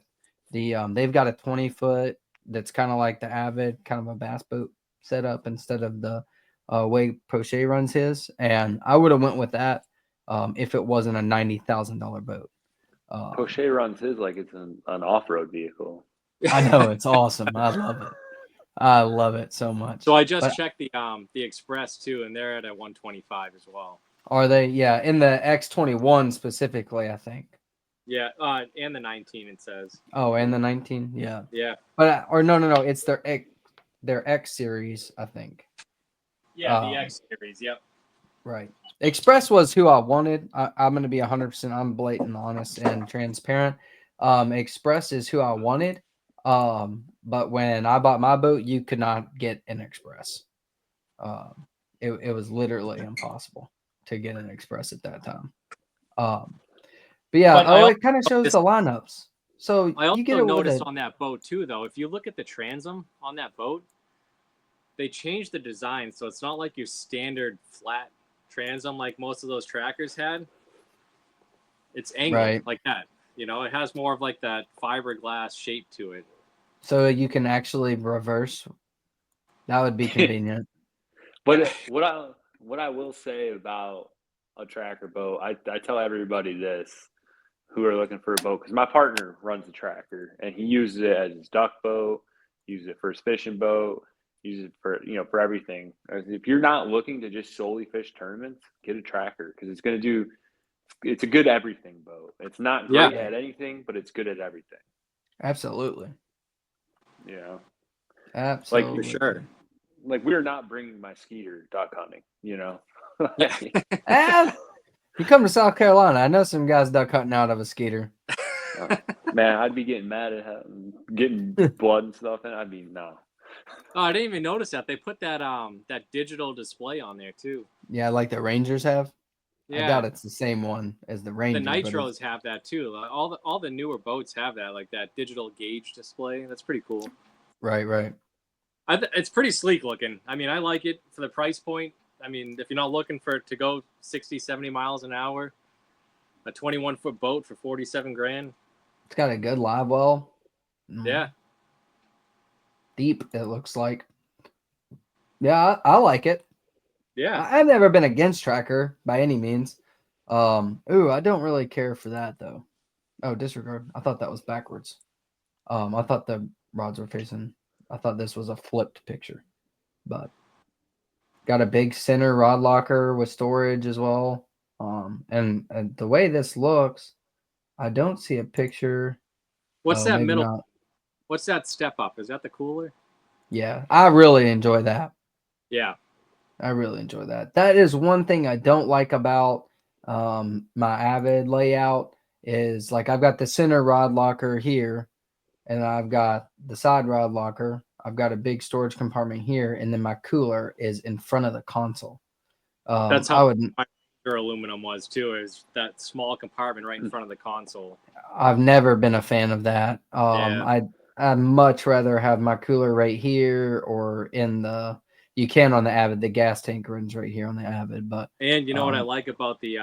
the. They've got a 20-foot that's kind of like the Avid, kind of a bass boat setup instead of the way Poche runs his, and I would have went with that if it wasn't a $90,000 boat. Poche runs his like it's an off-road vehicle. I know, it's awesome. I love it. I love it so much. So I just checked the Express too, and they're at a 125 as well. Are they? Yeah, in the X21 specifically, I think. Yeah, and the 19 it says. Oh, and the 19, yeah. Yeah. But no, it's their X series, I think. Yeah, the X series. Yep. Right. Express was who I wanted. I'm going to be 100%. I'm blatant, honest, and transparent. Express is who I wanted. But when I bought my boat, you could not get an Express. It was literally impossible to get an Express at that time. But yeah, it kind of shows the lineups. So I also you get noticed on that boat too, though, if you look at the transom on that boat, they changed the design, so it's not like your standard flat transom like most of those trackers had. It's angled like that. You know, it has more of like that fiberglass shape to it. So you can actually reverse. That would be convenient. But what I will say about a tracker boat, I tell everybody this who are looking for a boat, because my partner runs a tracker and he uses it as his duck boat, uses it for his fishing boat, uses it for for everything. If you're not looking to just solely fish tournaments, get a tracker, because it's a good everything boat. It's not great at anything, but it's good at everything. Absolutely. Absolutely. Like, for sure. Like, we're not bringing my Skeeter duck hunting, Yeah. You come to South Carolina, I know some guys duck hunting out of a Skeeter. Man, I'd be getting mad at getting blood and stuff, and I'd be no. Oh, I didn't even notice that they put that digital display on there too. Yeah, like the Rangers have. Yeah. I doubt it's the same one as the Rangers. The Nitros have that too. Like, all the newer boats have that, like that digital gauge display. That's pretty cool. Right. It's pretty sleek looking. I mean, I like it for the price point. I mean, if you're not looking for it to go 60, 70 miles an hour, a 21-foot boat for $47,000. It's got a good live well. Yeah. Deep, it looks like. Yeah, I like it. Yeah. I've never been against tracker by any means. I don't really care for that though. Oh, disregard. I thought that was backwards. I thought the rods were facing. I thought this was a flipped picture, but got a big center rod locker with storage as well. And the way this looks, I don't see a picture. What's that middle? Not. What's that step up? Is that the cooler? Yeah, I really enjoy that. Yeah. I really enjoy that. That is one thing I don't like about my Avid layout is, like, I've got the center rod locker here, and I've got the side rod locker. I've got a big storage compartment here, and then my cooler is in front of the console. That's how aluminum was too. Is that small compartment right in front of the console. I've never been a fan of that. Yeah. I'd much rather have my cooler right here or in the. You can on the Avid. The gas tank runs right here on the Avid, but and you know what I like about the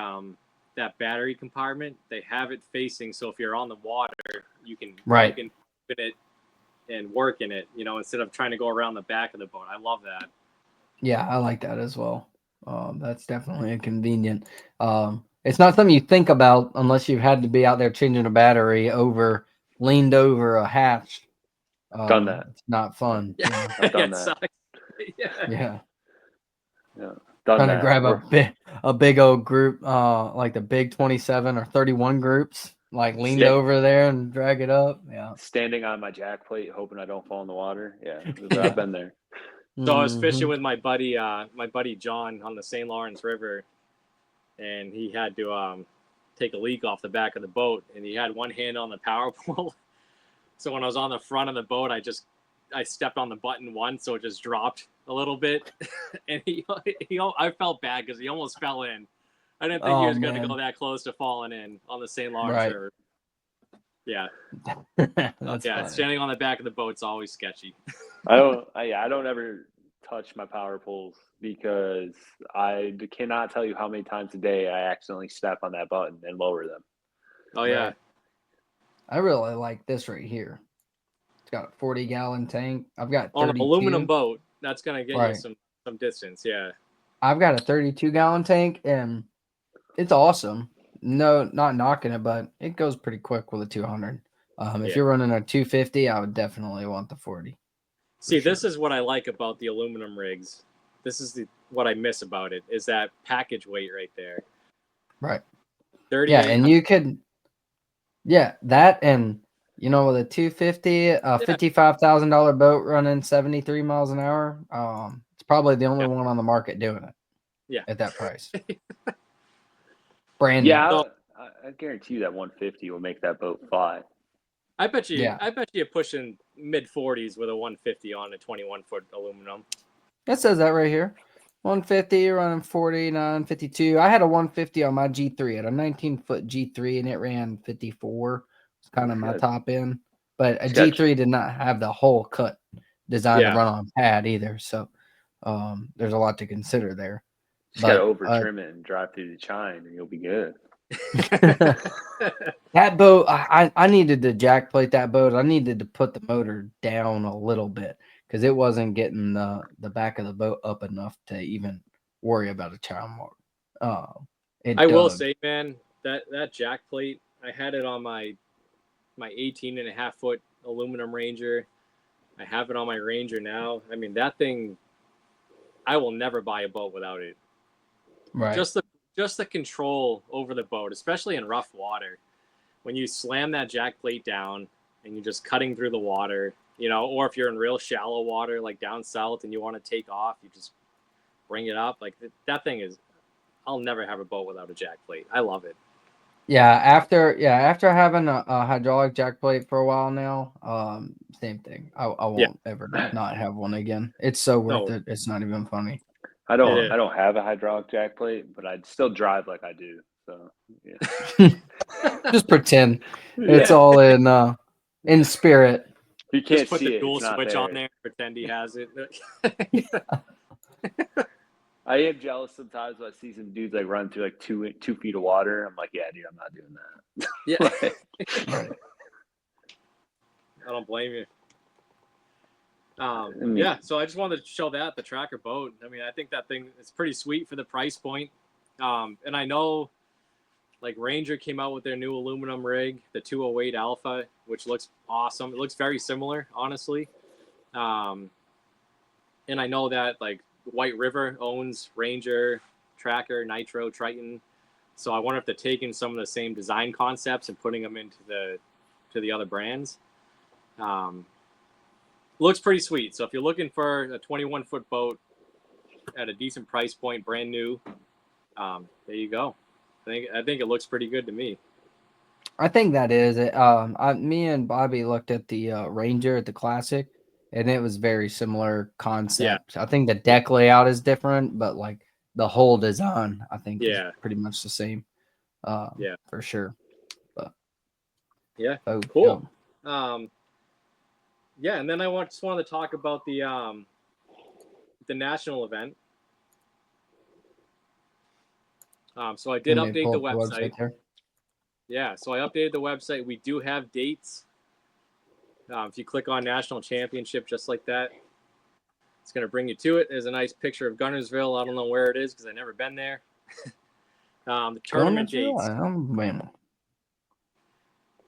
that battery compartment? They have it facing, so if you're on the water, you can right. open it and work in it. Instead of trying to go around the back of the boat. I love that. Yeah, I like that as well. That's definitely a convenient. It's not something you think about unless you've had to be out there changing a battery leaned over a hatch. Done that. It's not fun. Yeah, I've done that. Yeah. Done Trying that. to grab a big old group, like the big 27 or 31 groups, like leaned over there and drag it up. Yeah. Standing on my jack plate, hoping I don't fall in the water. Yeah, I've been there. So I was fishing with my buddy John on the St. Lawrence River, and he had to take a leak off the back of the boat, and he had one hand on the power pole. So when I was on the front of the boat, I stepped on the button once, so it just dropped a little bit, and I felt bad because he almost fell in. I didn't think he was going to go that close to falling in on the St. Lawrence River. Yeah. Funny. Standing on the back of the boat's always sketchy. I don't ever touch my power poles because I cannot tell you how many times a day I accidentally step on that button and lower them. Oh yeah. Right. I really like this right here. It's got a 40-gallon tank. I've got 32. On an aluminum boat, that's going to get you some distance, yeah. I've got a 32-gallon tank, and it's awesome. No, not knocking it, but it goes pretty quick with a 200. If you're running a 250, I would definitely want the 40. See, this is what I like about the aluminum rigs. This is what I miss about it, is that package weight right there. Right. 30. Yeah, and you could, that and, with a 250, a $55,000 boat running 73 miles an hour, it's probably the only one on the market doing it. Yeah. At that price. Brand new. Yeah, I guarantee you that 150 will make that boat fly. I bet you're pushing mid 40s with a 150 on a 21-foot aluminum. It says that right here. 150 running 49.52. I had a 150 on my G3 at a 19-foot G3, and it ran 54. It's kind of my top end. But a G3 did not have the whole cut designed to run on pad either. So there's a lot to consider there. Just got to over trim it and drive through the chine, and you'll be good. That boat, I needed to jack plate that boat. I needed to put the motor down a little bit because it wasn't getting the back of the boat up enough to even worry about a child motor. I will say, man, that jack plate, I had it on my 18.5-foot aluminum Ranger. I have it on my Ranger now. I mean, that thing, I will never buy a boat without it. Right. Just the control over the boat, especially in rough water, when you slam that jack plate down and you're just cutting through the water, or if you're in real shallow water, like down south, and you want to take off, you just bring it up. Like that thing is, I'll never have a boat without a jack plate. I love it. Yeah. After having a hydraulic jack plate for a while now, same thing. I won't ever not have one again. It's so worth it. It's not even funny. I don't have a hydraulic jack plate, but I'd still drive like I do. So yeah. Just pretend it's all in spirit. You can't just put see the it. dual It's switch not on there, pretend he has it. I am jealous sometimes when I see some dudes like run through like 2 feet of water. I'm like, yeah, dude, I'm not doing that. Yeah. Right. I don't blame you. mean, so I just wanted to show the tracker boat. I mean, I think that thing is pretty sweet for the price point. And I know like Ranger came out with their new aluminum rig, the 208 Alpha, which looks awesome. It looks very similar, honestly. And I know that like White River owns Ranger, Tracker, Nitro, Triton. So I wonder if they're taking some of the same design concepts and putting them into the other brands. Looks pretty sweet. So if you're looking for a 21-foot boat at a decent price point, brand new, there you go. I think it looks pretty good to me. I think that is it. Me and Bobby looked at the Ranger at the Classic, and it was very similar concept. Yeah. I think the deck layout is different, but like the whole design, I think, is Yeah. pretty much the same. Yeah. For sure. But yeah, oh, cool. Yeah, and then I just wanted to talk about the national event. So I did update the website. Yeah, so I updated the website. We do have dates. If you click on National Championship just like that, it's going to bring you to it. There's a nice picture of Gunnersville. I don't know where it is because I've never been there. The tournament dates.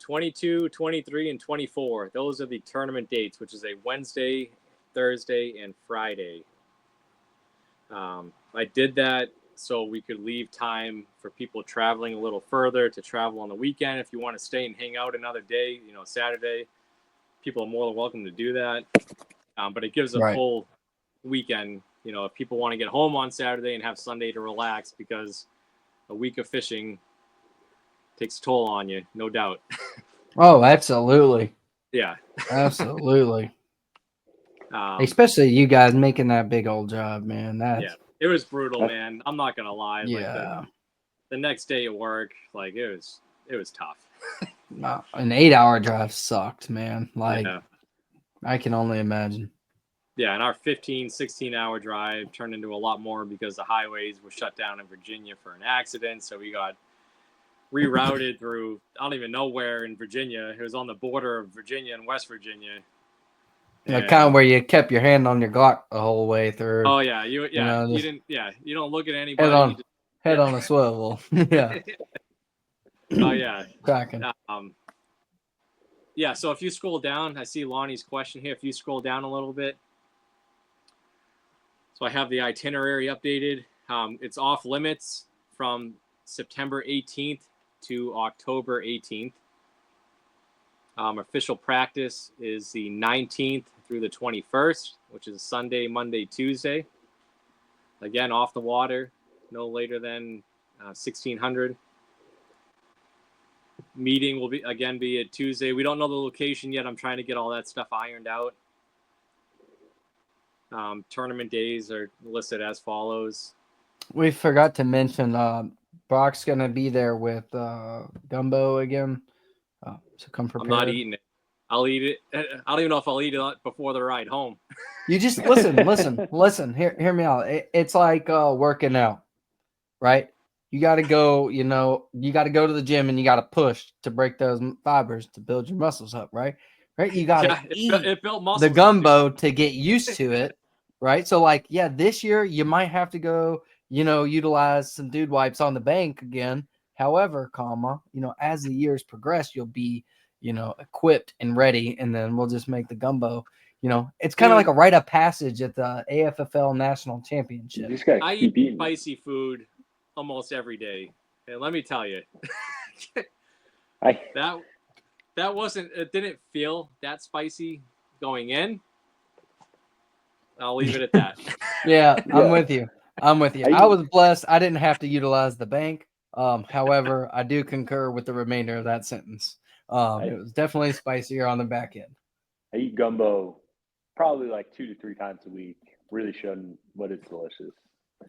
22, 23, and 24. Those are the tournament dates, which is a Wednesday, Thursday, and Friday. I did that so we could leave time for people traveling a little further to travel on the weekend. If you want to stay and hang out another day, Saturday, people are more than welcome to do that. But it gives a full weekend, if people want to get home on Saturday and have Sunday to relax, because a week of fishing takes a toll on you, no doubt. Oh, absolutely. Yeah. Absolutely. Especially you guys making that big old job, man. It was brutal, man. I'm not gonna lie. Yeah. Like the next day at work, like it was tough. An 8-hour drive sucked, man. Like yeah. I can only imagine. Yeah, and our 15, 16-hour drive turned into a lot more because the highways were shut down in Virginia for an accident. So we got rerouted through, I don't even know where in Virginia. It was on the border of Virginia and West Virginia. Yeah, kind of where you kept your hand on your Glock the whole way through. Oh yeah, you don't look at anybody. Head on a swivel. Yeah. Oh yeah. Cracking. Yeah, so if you scroll down, I see Lonnie's question here. If you scroll down a little bit. So I have the itinerary updated. It's off limits from September 18th to October 18th. Official practice is the 19th through the 21st, which is Sunday, Monday, Tuesday. Again, off the water, no later than 1600. Meeting will be at Tuesday. We don't know the location yet. I'm trying to get all that stuff ironed out. Tournament days are listed as follows. We forgot to mention Brock's going to be there with gumbo again. So come prepared. I'm not eating it. I'll eat it. I don't even know if I'll eat it before the ride home. You just listen. Hear me out. It's like working out, right? You got to go, you got to go to the gym and you got to push to break those fibers to build your muscles up, right? Right? You got to eat it built muscles the gumbo to get used to it, right? So this year you might have to go, utilize some dude wipes on the bank again. However, as the years progress, you'll be, equipped and ready, and then we'll just make the gumbo. It's kind of like a rite of passage at the AFFL National Championship. I eat spicy food almost every day, and let me tell you, that wasn't. It didn't feel that spicy going in. I'll leave it at that. Yeah, I'm with you. I was blessed. I didn't have to utilize the bank. However, I do concur with the remainder of that sentence. It was definitely spicier on the back end. I eat gumbo probably like 2 to 3 times a week. Really shouldn't, but it's delicious.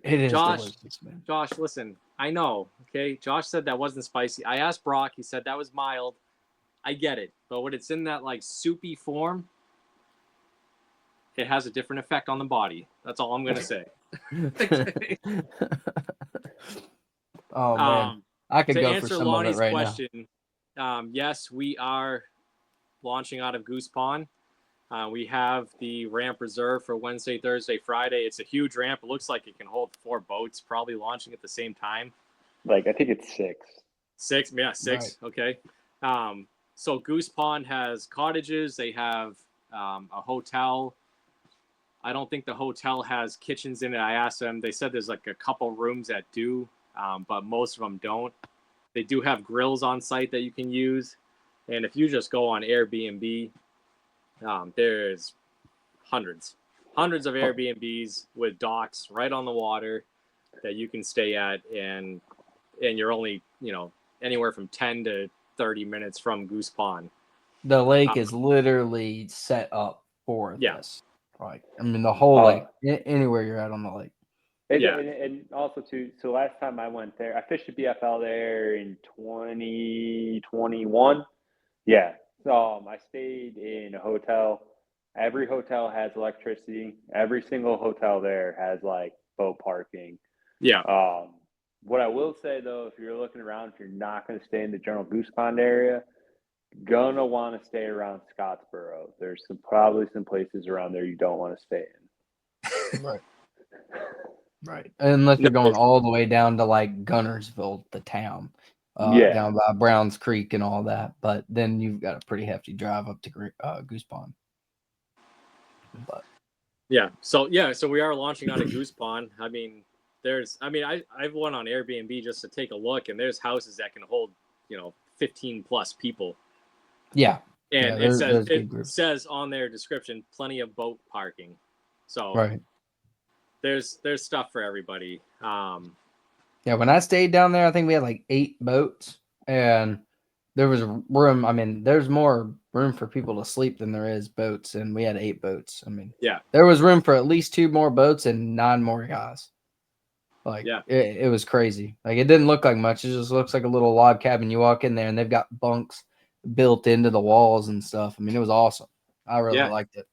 It is delicious, man. Josh, listen, I know, okay? Josh said that wasn't spicy. I asked Brock. He said that was mild. I get it. But when it's in that, soupy form, it has a different effect on the body. That's all I'm going to say. Oh, man. I could go for some Lonnie's of it right question, now. Yes, we are launching out of Goose Pond. We have the ramp reserved for Wednesday, Thursday, Friday. It's a huge ramp. It looks like it can hold 4 boats, probably launching at the same time. I think it's 6. 6? Yeah, 6. Right. Okay. So Goose Pond has cottages. They have a hotel. I don't think the hotel has kitchens in it. I asked them. They said there's a couple rooms that do, but most of them don't. They do have grills on site that you can use. And if you just go on Airbnb, there's hundreds of Airbnbs with docks right on the water that you can stay at, and you're only anywhere from 10 to 30 minutes from Goose Pond. The lake is literally set up for this. Right. I mean, the whole lake, anywhere you're at on the lake. And also too. So last time I went there, I fished a BFL there in 2021. Yeah. So I stayed in a hotel. Every hotel has electricity. Every single hotel there has like boat parking. Yeah. What I will say though, if you're looking around, if you're not going to stay in the General Goose Pond area, gonna want to stay around Scottsboro. There's probably some places around there you don't want to stay in. Right. Right. Unless you're going all the way down to like Gunnersville, the town, down by Browns Creek and all that. But then you've got a pretty hefty drive up to Goose Pond. But so we are launching on a Goose Pond. I mean, I've went on Airbnb just to take a look, and there's houses that can hold 15 plus people. Yeah. And it says on their description, plenty of boat parking. So right. There's stuff for everybody. When I stayed down there, I think we had like 8 boats, and there was room. I mean, there's more room for people to sleep than there is boats, and we had 8 boats. I mean, there was room for at least 2 more boats and 9 more guys. Like, it was crazy. Like, it didn't look like much. It just looks like a little log cabin. You walk in there, and they've got bunks built into the walls and stuff. I mean, it was awesome. I really liked it.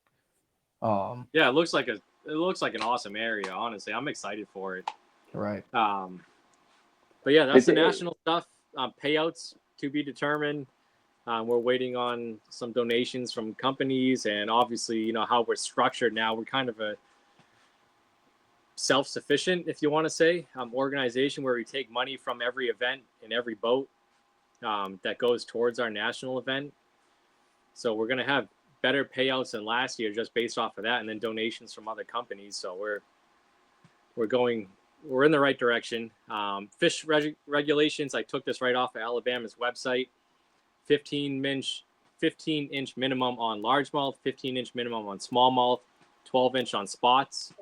It looks like an awesome area. Honestly, I'm excited for it. Right. But yeah, that's the national stuff. Payouts to be determined. We're waiting on some donations from companies, and obviously, how we're structured now. We're kind of a self-sufficient, if you want to say, organization where we take money from every event and every boat that goes towards our national event. So we're going to have better payouts than last year just based off of that, and then donations from other companies. So we're in the right direction. Fish regulations, I took this right off of Alabama's website. 15-inch minimum on largemouth, 15-inch minimum on smallmouth, 12-inch on spots.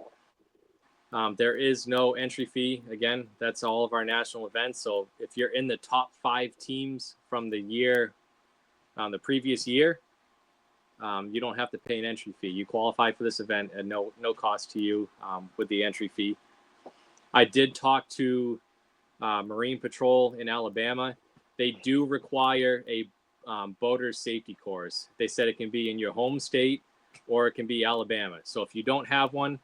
There is no entry fee. Again, that's all of our national events. So if you're in the top 5 teams from the year, the previous year, you don't have to pay an entry fee. You qualify for this event at no cost to you with the entry fee. I did talk to Marine Patrol in Alabama. They do require a boater's safety course. They said it can be in your home state or it can be Alabama. So if you don't have one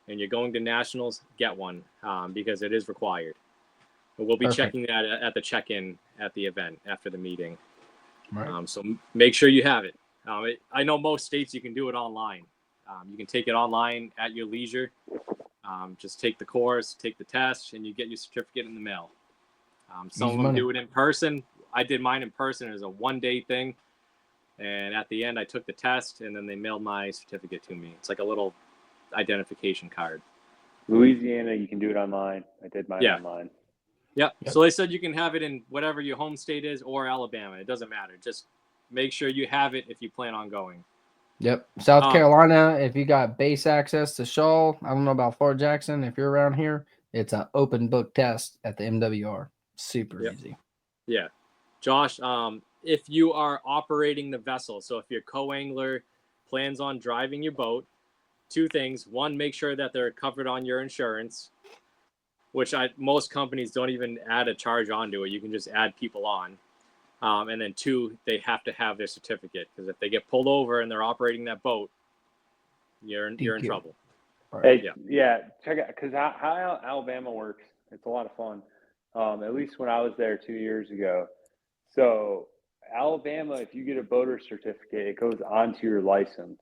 and you're going to nationals, get one because it is required. But we'll be checking that at the check-in at the event after the meeting. Right. So make sure you have it. I know most states you can do it online. You can take it online at your leisure. Just take the course, take the test, and you get your certificate in the mail. Some of them do it in person. I did mine in person. It was a 1-day thing. And at the end, I took the test, and then they mailed my certificate to me. It's like a little identification card. Louisiana, you can do it online. I did mine online. Yep. So they said you can have it in whatever your home state is or Alabama. It doesn't matter. Just make sure you have it if you plan on going. Yep. South Carolina, if you got base access to Shaw, I don't know about Fort Jackson. If you're around here, it's an open book test at the MWR. Super easy. Yeah. Josh, if you are operating the vessel, so if your co-angler plans on driving your boat, 2 things. 1, make sure that they're covered on your insurance, which most companies don't even add a charge onto it. You can just add people on. And then 2, they have to have their certificate, because if they get pulled over and they're operating that boat, you're in trouble. Hey, check out, because how Alabama works. It's a lot of fun. At least when I was there 2 years ago. So Alabama, if you get a boater certificate, it goes onto your license.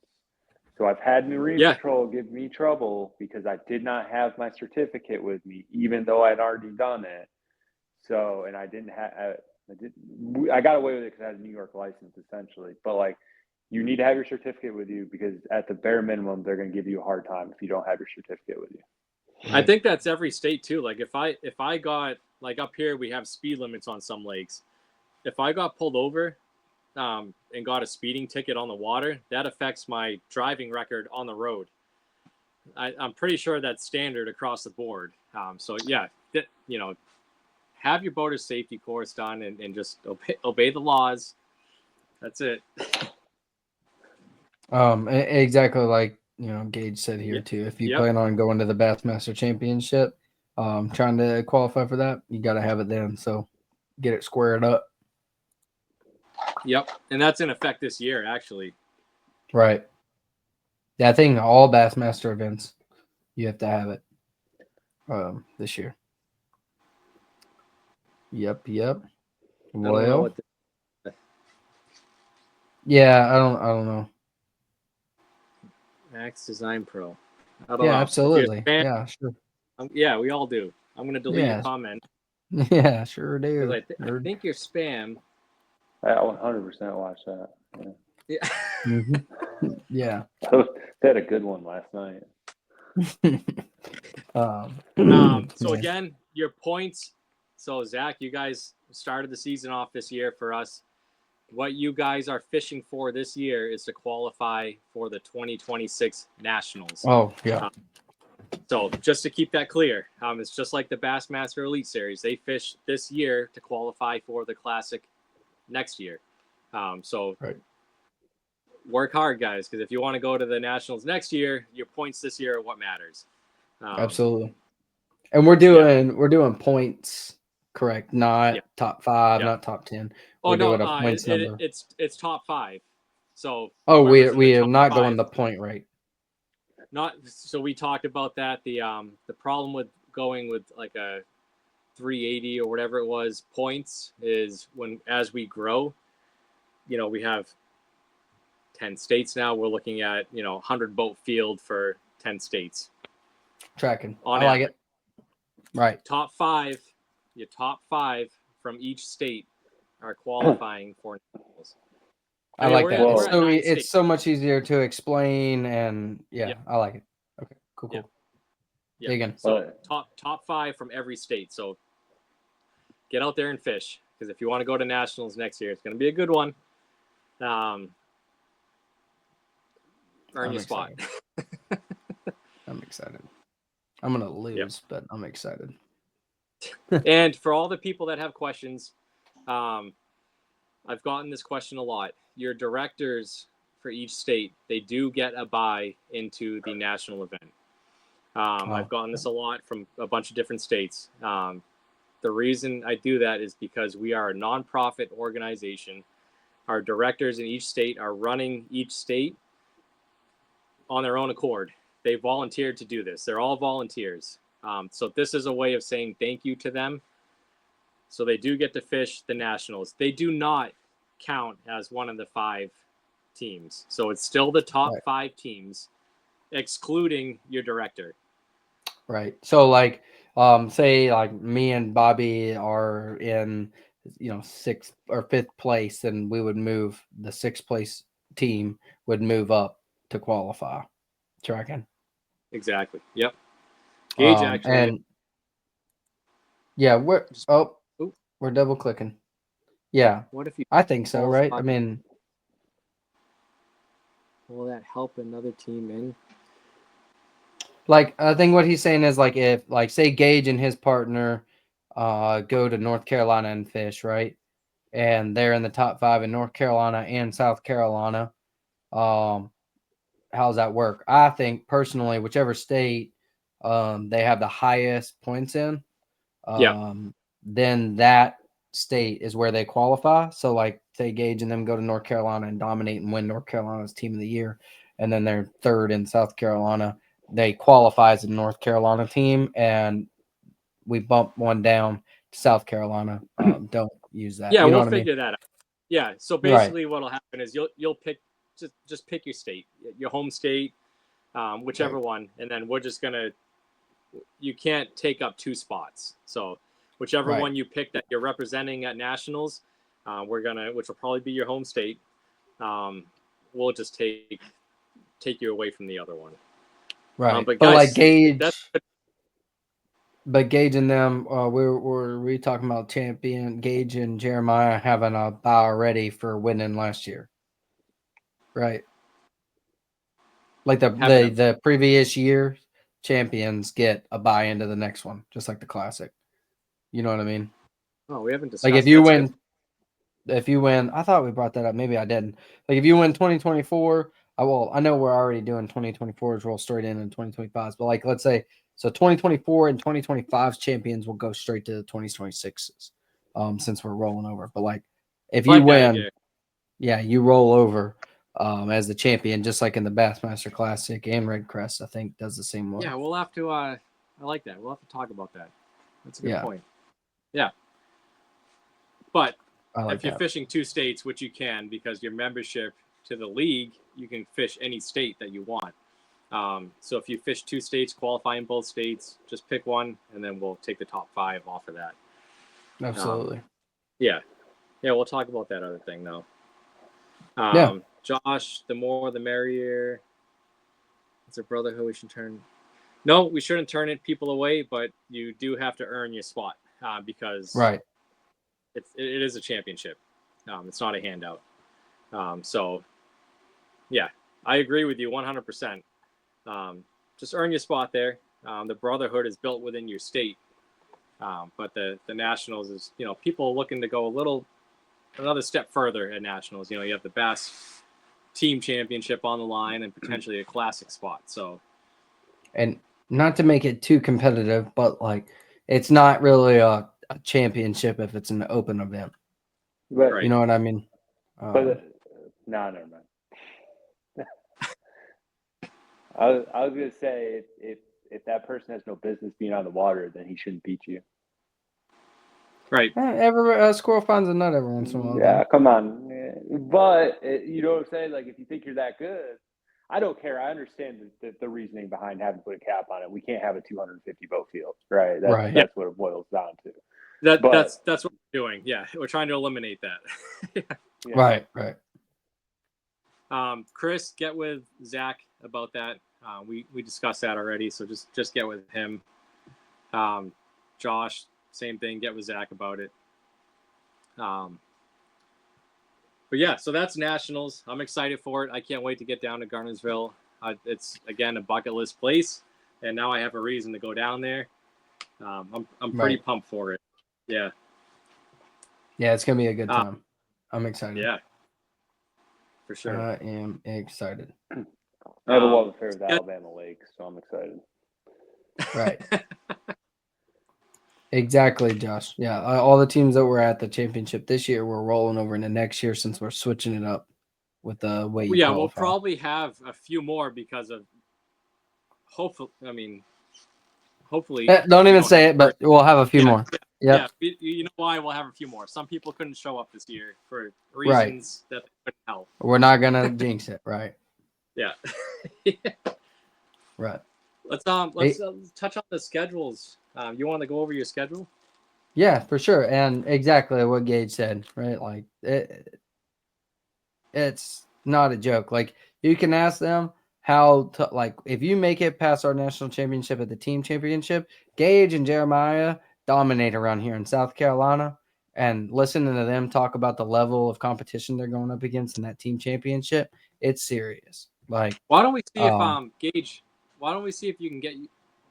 So I've had Marine Patrol give me trouble because I did not have my certificate with me, even though I'd already done it. So, and I didn't have. I got away with it because I had a New York license, essentially. But like, you need to have your certificate with you, because at the bare minimum, they're going to give you a hard time if you don't have your certificate with you. I think that's every state too. Like if I got, like up here, we have speed limits on some lakes. If I got pulled over and got a speeding ticket on the water, that affects my driving record on the road. I'm pretty sure that's standard across the board. So yeah, have your boater safety course done and just obey the laws. That's it. Exactly. Like Gage said here too. If you Yep. plan on going to the Bassmaster Championship, trying to qualify for that, you got to have it then. So get it squared up. Yep, and that's in effect this year, actually. Right. Yeah, I think all Bassmaster events, you have to have it this year. Yep. Well, yeah, I don't know. Max Design Pro. I don't know. Absolutely. Yeah, sure. Yeah, we all do. I'm going to delete your comment. Yeah, sure do. I think you're spam. I 100% watch that. Yeah. Mm-hmm. Yeah. They had a good one last night. So again, your points. So Zach, you guys started the season off this year for us. What you guys are fishing for this year is to qualify for the 2026 Nationals. Oh, yeah. So just to keep that clear, it's just like the Bassmaster Elite Series. They fish this year to qualify for the Classic next year. So work hard, guys, because if you want to go to the Nationals next year, your points this year are what matters. Absolutely. And we're doing points, correct? Not top 5, not top 10. We're doing a points number. It's top 5. So we are not going the point rate. So we talked about that. The problem with going with like a 380 or whatever it was points is as we grow, we have 10 states now. We're looking at 100 boat field for 10 states. Tracking. I like it. Right. Top 5 from each state are qualifying for nationals. I like that. So it's so much easier to explain, and I like it. Okay, cool. Yeah. Again. So top 5 from every state. So get out there and fish, because if you want to go to nationals next year, it's going to be a good one. Earn your spot. I'm excited. I'm going to lose, but I'm excited. And for all the people that have questions, I've gotten this question a lot. Your directors for each state, they do get a buy into the national event. I've gotten this a lot from a bunch of different states. The reason I do that is because we are a nonprofit organization. Our directors in each state are running each state on their own accord. They volunteered to do this. They're all volunteers. So this is a way of saying thank you to them. So they do get to fish the nationals. They do not count as one of the 5 teams. So it's still the top 5 teams, excluding your director. Right. So like, say like me and Bobby are in, 6th or 5th place, and we would move the 6th place team would move up to qualify. Tracking. Exactly. Yep. Gage actually. And we're double clicking. Yeah. What if you? I think so, right? I mean, will that help another team in? Like, I think what he's saying is like, if like say Gage and his partner go to North Carolina and fish, right? And they're in the top 5 in North Carolina and South Carolina. How's that work? I think personally, whichever state they have the highest points in, then that state is where they qualify. So like say Gage and them go to North Carolina and dominate and win North Carolina's team of the year, and then they're 3rd in South Carolina. They qualify as a North Carolina team, and we bump one down to South Carolina. Don't use that. Yeah, we'll figure that out. Yeah, so basically what'll happen is you'll pick just pick your state, your home state, whichever one, and then we're just gonna. You can't take up 2 spots, so whichever one you pick that you're representing at nationals, which will probably be your home state. We'll just take you away from the other one. Right, but guys, like Gage, but Gage and them, we talking about champion Gage and Jeremiah having a buy already for winning last year, right? Like the previous year champions get a buy into the next one, just like the Classic. You know what I mean? Oh, we haven't discussed. Like if you win, I thought we brought that up. Maybe I didn't. Like if you win 2024, I know we're already doing 2024s roll straight in 2025s, but like let's say so 2024 and 2025's champions will go straight to the 2026s, since we're rolling over. But like if you win, yeah, you roll over as the champion, just like in the Bassmaster Classic and Red Crest, I think does the same way. Yeah, we'll have to. I like that. We'll have to talk about that. That's a good point. Yeah, but if you're fishing 2 states, which you can because your membership to the league, you can fish any state that you want. So if you fish 2 states, qualify in both states, just pick one, and then we'll take the top 5 off of that. Absolutely. Yeah, we'll talk about that other thing though. Josh, the more the merrier. It's a brotherhood. We should turn. No, we shouldn't turn people away, but you do have to earn your spot because it is a championship. It's not a handout. So, yeah, I agree with you 100%. Just earn your spot there. The brotherhood is built within your state, but the nationals is people looking to go another step further at nationals. You have the best team championship on the line and potentially a classic spot. So, and not to make it too competitive, but like it's not really a championship if it's an open event. But, you know what I mean? But no, never mind. I was gonna say if that person has no business being on the water, then he shouldn't beat you. Right. Every squirrel finds a nut every once in a while. Yeah, come on. But you know what I'm saying? Like if you think you're that good, I don't care. I understand the reasoning behind having to put a cap on it. We can't have a 250 boat field, right? That's what it boils down to. That's what we're doing. Yeah, we're trying to eliminate that. Right. Chris, get with Zach about that. We discussed that already, so just get with him. Josh, same thing. Get with Zach about it. But yeah, so that's nationals. I'm excited for it. I can't wait to get down to Garnersville. It's again a bucket list place, and now I have a reason to go down there. I'm pretty pumped for it. Yeah. Yeah, it's gonna be a good time. I'm excited. Yeah. For sure. I am excited. I have a love affair with Alabama Lake, so I'm excited. Right. Exactly, Josh. Yeah, all the teams that were at the championship this year were rolling over into next year since we're switching it up with the way you qualify. We'll probably have a few more because of hopefully. Don't even say it, but we'll have a few more. Yep. Yeah, you know why we'll have a few more. Some people couldn't show up this year for reasons that they couldn't help. We're not gonna jinx it, right? Yeah. Right. Let's touch on the schedules. You want to go over your schedule? Yeah, for sure. And exactly what Gage said, right? Like it's not a joke. Like you can ask them how to, like, if you make it past our national championship at the team championship, Gage and Jeremiah dominate around here in South Carolina, and listening to them talk about the level of competition they're going up against in that team championship, it's serious. Like, why don't we see if Gage? Why don't we see if you can get?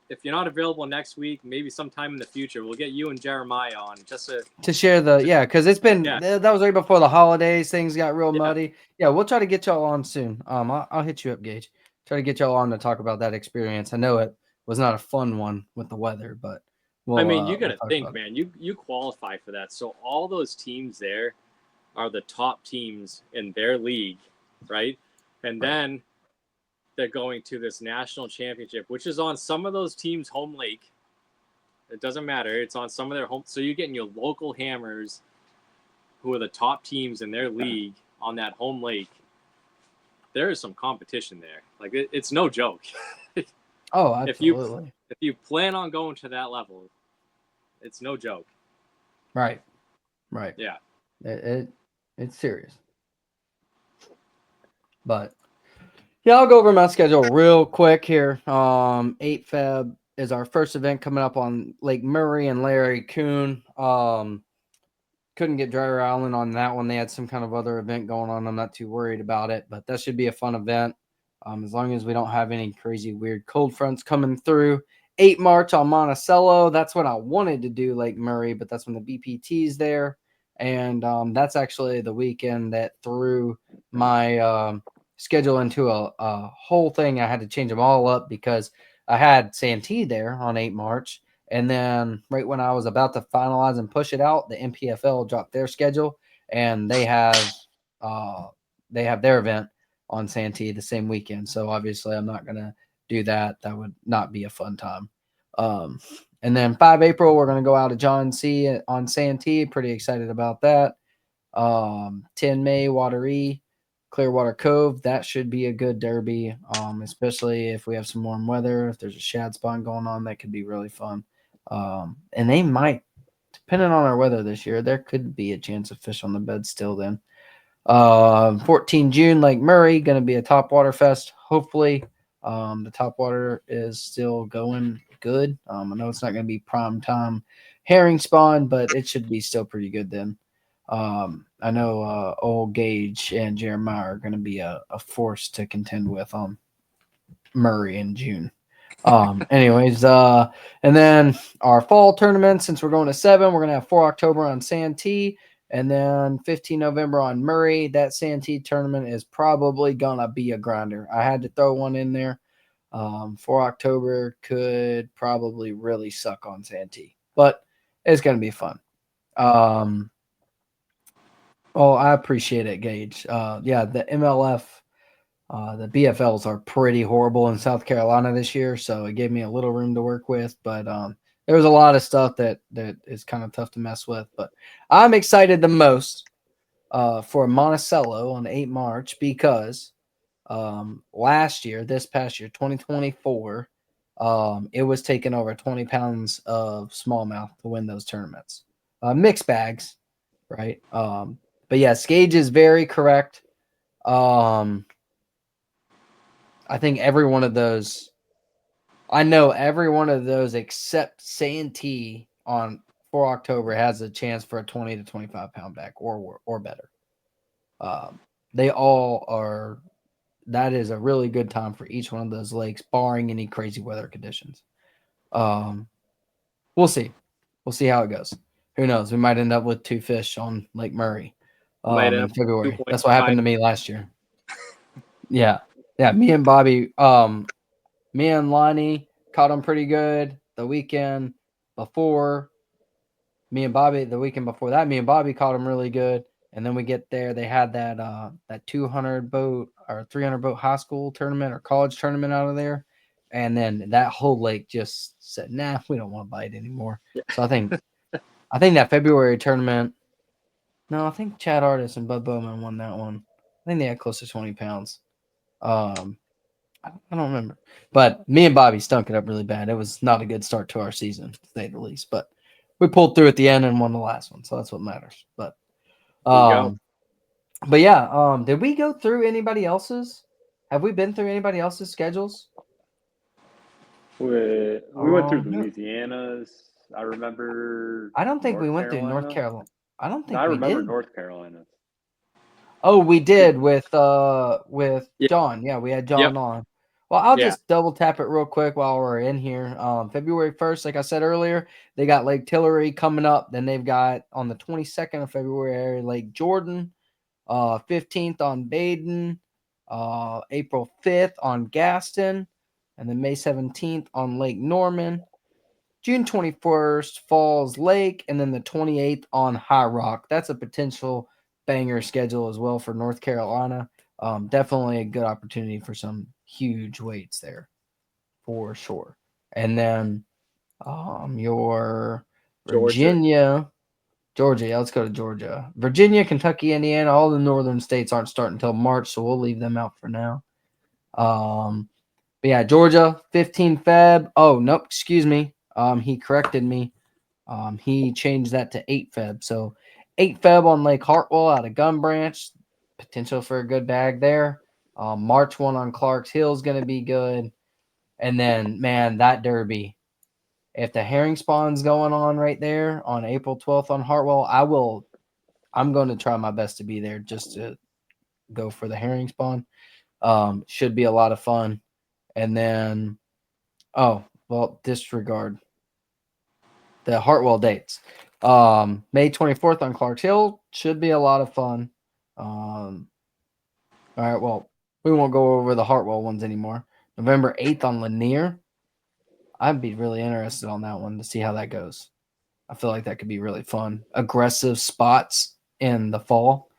If you're not available next week, maybe sometime in the future, we'll get you and Jeremiah on just to share because it's been that was right before the holidays. Things got real muddy. Yeah, we'll try to get y'all on soon. I'll hit you up, Gage. Try to get y'all on to talk about that experience. I know it was not a fun one with the weather, but I mean, you got to think, man. You qualify for that, so all those teams there are the top teams in their league, right? And then they're going to this national championship, which is on some of those teams' home lake. It doesn't matter. It's on some of their home. So you're getting your local hammers, who are the top teams in their league on that home lake. There is some competition there. Like it's no joke. Oh, absolutely. If you plan on going to that level, it's no joke. Right. Yeah. It's serious. But yeah, I'll go over my schedule real quick here. 8 Feb is our first event coming up on Lake Murray and Larry Coon. Couldn't get Dryer Island on that one. They had some kind of other event going on. I'm not too worried about it, but that should be a fun event. As long as we don't have any crazy weird cold fronts coming through. 8 March on Monticello. That's what I wanted to do, Lake Murray, but that's when the BPT's there. And that's actually the weekend that threw my schedule into a whole thing. I had to change them all up because I had Santee there on 8 March. And then right when I was about to finalize and push it out, the NPFL dropped their schedule, and they have their event on Santee the same weekend. So obviously I'm not going to do that. That would not be a fun time. And then 5 April, we're going to go out to John C. on Santee. Pretty excited about that. 10 May, Wateree, Clearwater Cove. That should be a good derby, especially if we have some warm weather. If there's a shad spawn going on, that could be really fun. And they might, depending on our weather this year, there could be a chance of fish on the bed still then. 14 June, Lake Murray, going to be a topwater fest. Hopefully, the topwater is still going good. I know it's not going to be prime time herring spawn, but it should be still pretty good then. I know old Gage and Jeremiah are going to be a force to contend with on Murray in June. Anyways, and then our fall tournament, since we're going to 7, we're going to have 4 October on Santee, and then 15 November on Murray. That Santee tournament is probably going to be a grinder. I had to throw one in there. 4 October could probably really suck on Santee, but it's going to be fun. Oh, I appreciate it, Gage. Yeah, the MLF, the BFLs are pretty horrible in South Carolina this year, so it gave me a little room to work with. But there was a lot of stuff that is kind of tough to mess with. But I'm excited the most for Monticello on 8 March because this past year, 2024, it was taking over 20 pounds of smallmouth to win those tournaments. Mixed bags, right? But yes, Gage is very correct. I think every one of those, I know every one of those except Santee on 4 October has a chance for a 20 to 25 pound back or better. They all are. That is a really good time for each one of those lakes, barring any crazy weather conditions. We'll see. We'll see how it goes. Who knows? We might end up with 2 fish on Lake Murray in February. That's what happened to me last year. Yeah. Me and Bobby, me and Lonnie caught them pretty good the weekend before. The weekend before that, me and Bobby caught them really good. And then we get there, they had that 200 boat or 300 boat high school tournament or college tournament out of there. And then that whole lake just said, nah, we don't want to bite anymore. So I think that February tournament, no, I think Chad Artis and Bud Bowman won that one. I think they had close to 20 pounds. I don't remember. But me and Bobby stunk it up really bad. It was not a good start to our season, to say the least. But we pulled through at the end and won the last one. So that's what matters. But yeah, did we go through anybody else's? Have we been through anybody else's schedules? We went through Louisiana's. I remember. I don't think we went through North Carolina. I don't think we remember did. North Carolina. Oh, we did with John. Yeah, we had John on. Well, I'll just double tap it real quick while we're in here. February 1st, like I said earlier, they got Lake Tillery coming up. Then they've got on the 22nd of February, Lake Jordan. 15th on Baden. April 5th on Gaston. And then May 17th on Lake Norman. June 21st, Falls Lake. And then the 28th on High Rock. That's a potential banger schedule as well for North Carolina. Definitely a good opportunity for some huge weights there for sure. And then your Virginia, Georgia. Yeah, let's go to Georgia. Virginia, Kentucky, Indiana, all the northern states aren't starting until March, so we'll leave them out for now. But yeah, Georgia, 15 Feb. Oh, nope, excuse me. He corrected me. He changed that to 8 Feb. So 8 Feb on Lake Hartwell out of Gun Branch. Potential for a good bag there. March 1 on Clark's Hill is going to be good. And then, man, that derby. If the herring spawn's going on right there on April 12th on Hartwell, I'm going to try my best to be there just to go for the herring spawn. Should be a lot of fun. And then, disregard the Hartwell dates. May 24th on Clark's Hill should be a lot of fun. All right, well, We won't go over the Hartwell ones anymore. November 8th on Lanier. I'd be really interested on that one to see how that goes. I feel like that could be really fun. Aggressive spots in the fall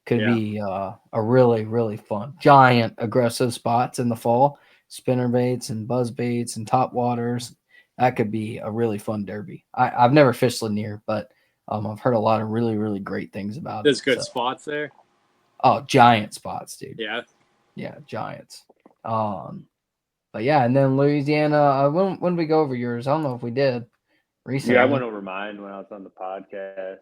could be a really, really fun. Giant aggressive spots in the fall. Spinner baits and buzz baits and top waters. That could be a really fun derby. I've never fished Lanier, but I've heard a lot of really, really great things about There's it. good spots there. Oh, giant spots, dude. Yeah. Yeah, giants. But yeah, and then Louisiana. When did we go over yours? I don't know if we did recently. Yeah, I went over mine when I was on the podcast.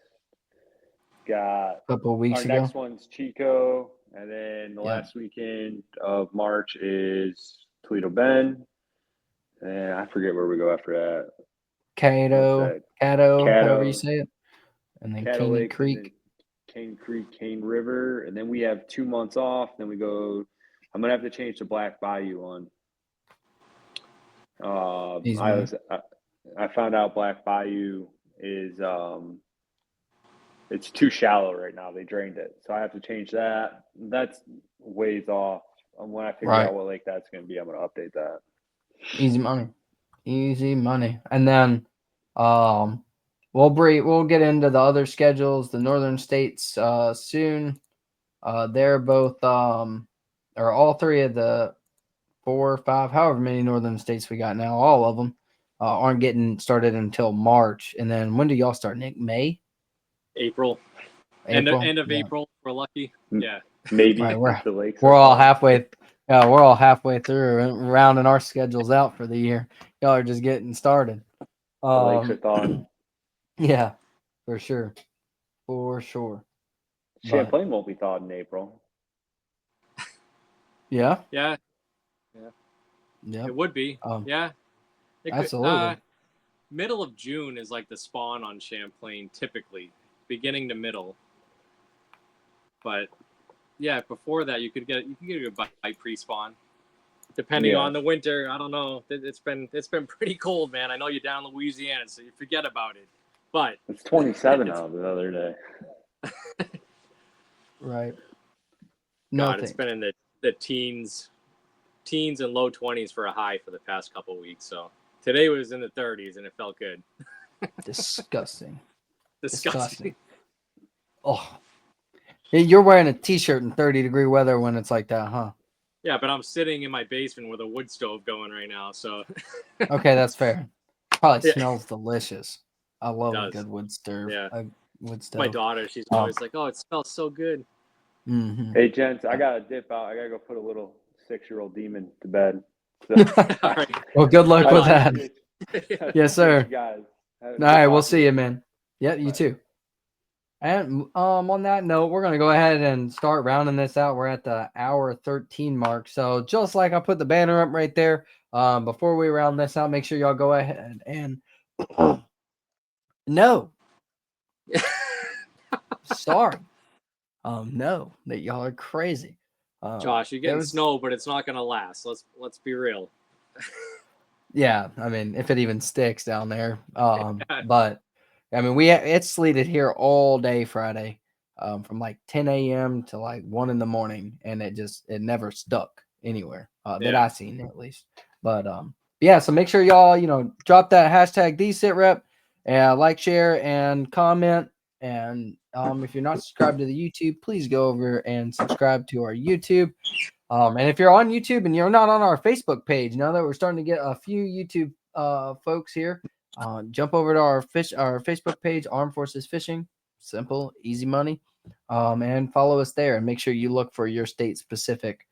Got a couple of weeks our ago. next one's Chico, and then the last weekend of March is Toledo Bend, and I forget where we go after that. Caddo, however you say it, and then Caddo Cane Lake, Creek. and then Cane Creek, Cane River, and then we have 2 months off. Then we go. I'm gonna have to change to Black Bayou one. I found out Black Bayou is it's too shallow right now. They drained it, so I have to change that. That's ways off. And when I figure out what lake that's going to be, I'm going to update that. Easy money. And then we'll get into the other schedules. The northern states soon. They're both or all three of the 4 or 5, however many northern states we got now, all of them aren't getting started until March. And then when do y'all start, Nick? May? April. End of April. We're lucky. Yeah. Maybe right, the lakes. We're all halfway. We're all halfway through rounding our schedules out for the year. Y'all are just getting started. The lakes are thawing. Yeah, for sure. Champlain won't be thawed in April. Yeah. Yeah. It would be. Absolutely. Middle of June is like the spawn on Champlain, typically, beginning to middle. But yeah, before that you could get a good bite pre-spawn, depending on the winter. I don't know. It's been pretty cold, man. I know you're down in Louisiana, so you forget about it. But it's 27 out the other day. Right. God, it's been in the teens and low 20s for a high for the past couple of weeks. So today was in the 30s and it felt good. Disgusting. Oh, you're wearing a t-shirt in 30-degree weather when it's like that, huh? Yeah, but I'm sitting in my basement with a wood stove going right now. So okay, that's fair. Probably smells delicious. I love a good wood stove. Yeah, wood stove. My daughter, she's always like, "Oh, it smells so good." Mm-hmm. Hey, gents, I gotta dip out. I gotta go put a little 6-year-old demon to bed. So. All right. Well, good luck with that. Yes, sir. Guys. All right, we'll see you, man. Yeah, you too. And on that note, we're gonna go ahead and start rounding this out. We're at the hour 13 mark. So just like I put the banner up right there, before we round this out, make sure y'all go ahead and no. Sorry. No, that y'all are crazy. Josh, you're getting snow, but it's not gonna last. Let's be real. Yeah, I mean, if it even sticks down there. But I mean, it's sleeted here all day Friday, from like 10 a.m. to like 1 in the morning, and it never stuck anywhere that I seen at least. But yeah, so make sure y'all drop that hashtag #DSITREP, like, share, and comment. And if you're not subscribed to the YouTube, please go over and subscribe to our YouTube. And if you're on YouTube and you're not on our Facebook page, now that we're starting to get a few YouTube folks here, jump over to our Facebook page, Armed Forces Fishing. Simple, easy money. And follow us there, and make sure you look for your state specific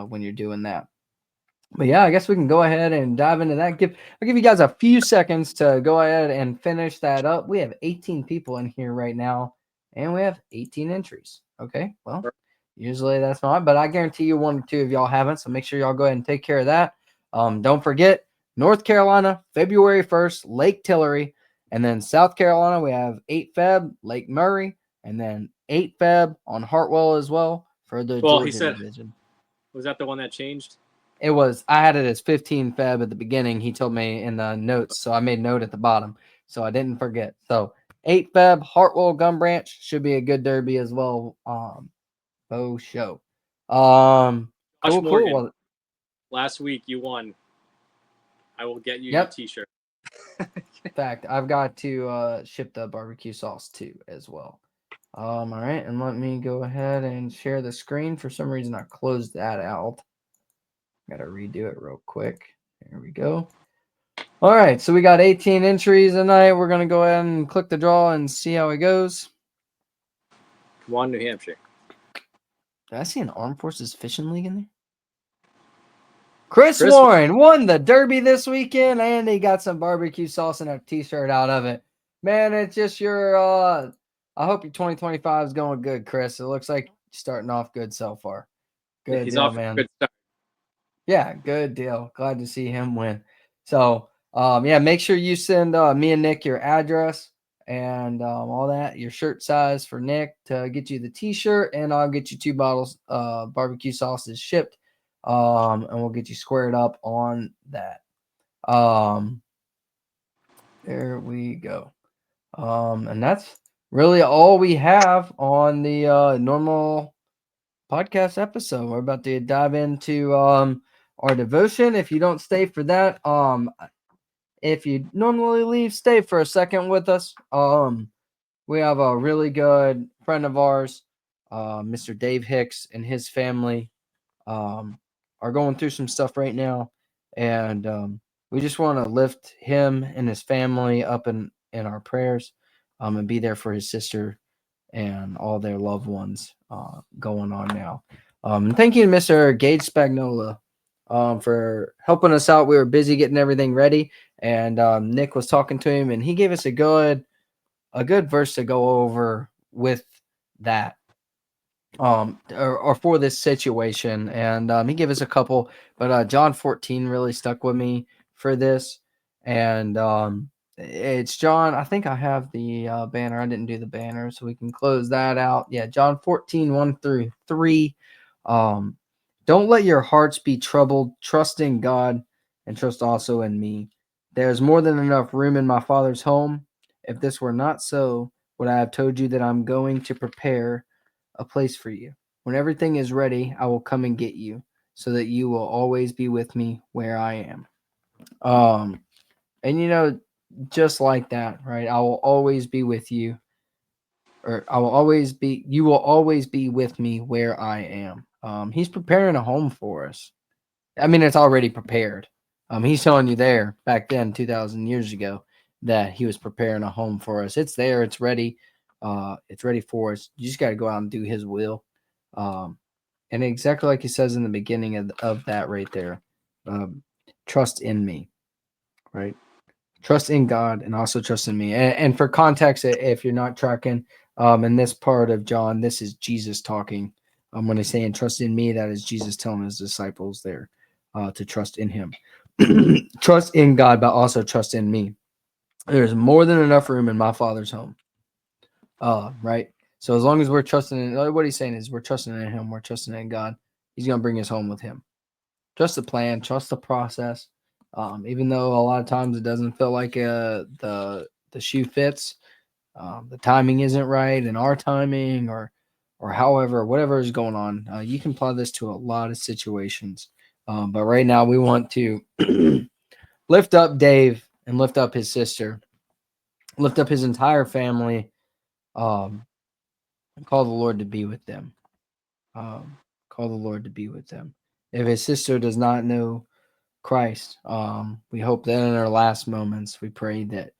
when you're doing that. But yeah, I guess we can go ahead and dive into that. I'll give you guys a few seconds to go ahead and finish that up. We have 18 people in here right now, and we have 18 entries. Okay, well, usually that's not, but I guarantee you 1 or 2 of y'all haven't. So make sure y'all go ahead and take care of that. Don't forget, North Carolina, February 1st, Lake Tillery. And then South Carolina, we have 8 Feb, Lake Murray. And then 8 Feb on Hartwell as well for the Georgia division. Was that the one that changed? It was. I had it as 15 Feb at the beginning. He told me in the notes, so I made note at the bottom, so I didn't forget. So 8 Feb, Hartwell, Gum Branch should be a good derby as well. Show. Josh Morgan, Well, last week you won. I will get you Yep. your T-shirt. In fact, I've got to ship the barbecue sauce too as well. All right, and let me go ahead and share the screen. For some reason, I closed that out. Got to redo it real quick. There we go. All right, so we got 18 entries tonight. We're going to go ahead and click the draw and see how it goes. Come on, New Hampshire. Did I see an Armed Forces Fishing League in there? Chris Warren won the Derby this weekend, and he got some barbecue sauce and a T-shirt out of it. Man, it's just your I hope your 2025 is going good, Chris. It looks like you're starting off good so far. Good He's deal, off man. a good start. Yeah, good deal. Glad to see him win. So, yeah, make sure you send me and Nick your address and all that, your shirt size for Nick to get you the T-shirt, and I'll get you 2 bottles barbecue sauces shipped. And we'll get you squared up on that. There we go. And that's really all we have on the normal podcast episode. We're about to dive into our devotion. If you don't stay for that, if you normally leave, stay for a second with us. We have a really good friend of ours, Mr. Dave Hicks, and his family are going through some stuff right now, and we just want to lift him and his family up in our prayers, and be there for his sister and all their loved ones going on now. And thank you to Mr. Gage Spagnola for helping us out. We were busy getting everything ready, and Nick was talking to him, and he gave us a good verse to go over with that. Or for this situation, and he gave us a couple, but John 14 really stuck with me for this, and it's John. I think I have the banner. I didn't do the banner, so we can close that out. Yeah, John 14, 1-3. Don't let your hearts be troubled. Trust in God and trust also in me. There's more than enough room in my Father's home. If this were not so, would I have told you that I'm going to prepare a place for you? When everything is ready, I will come and get you, so that you will always be with me where I am. And just like that, right? I will always be with you, or you will always be with me where I am. He's preparing a home for us. I mean, it's already prepared. He's telling you there back then, 2,000 years ago, that he was preparing a home for us. It's there. It's ready. It's ready for us. You just got to go out and do his will. And exactly like he says in the beginning of that right there, trust in me, right? Trust in God and also trust in me. And for context, if you're not tracking, in this part of John, this is Jesus talking. When he's saying trust in me, that is Jesus telling his disciples there to trust in him. Trust in God, but also trust in me. There's more than enough room in my Father's home. Right? So as long as we're trusting in, what he's saying is we're trusting in him, we're trusting in God, he's going to bring us home with him. Trust the plan, trust the process. Even though a lot of times it doesn't feel like the shoe fits, the timing isn't right, and our timing or however, whatever is going on, you can apply this to a lot of situations. But right now we want to lift up Dave and lift up his sister, lift up his entire family, and call the Lord to be with them. Call the Lord to be with them. If his sister does not know Christ, we hope that in her last moments, we pray that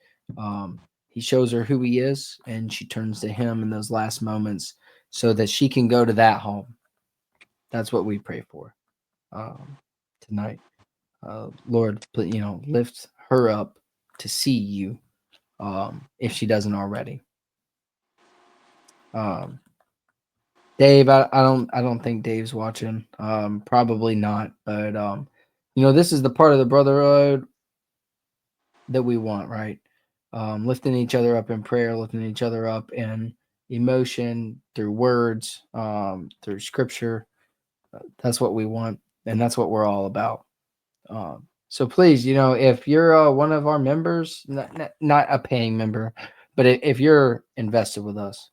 he shows her who he is and she turns to him in those last moments so that she can go to that home. That's what we pray for tonight. Lord, lift her up to see you if she doesn't already. Dave, I don't think Dave's watching. Probably not. But this is the part of the brotherhood that we want, right? Lifting each other up in prayer, lifting each other up in emotion, through words, through scripture. That's what we want, and that's what we're all about. So please, if you're one of our members, not a paying member, but if you're invested with us,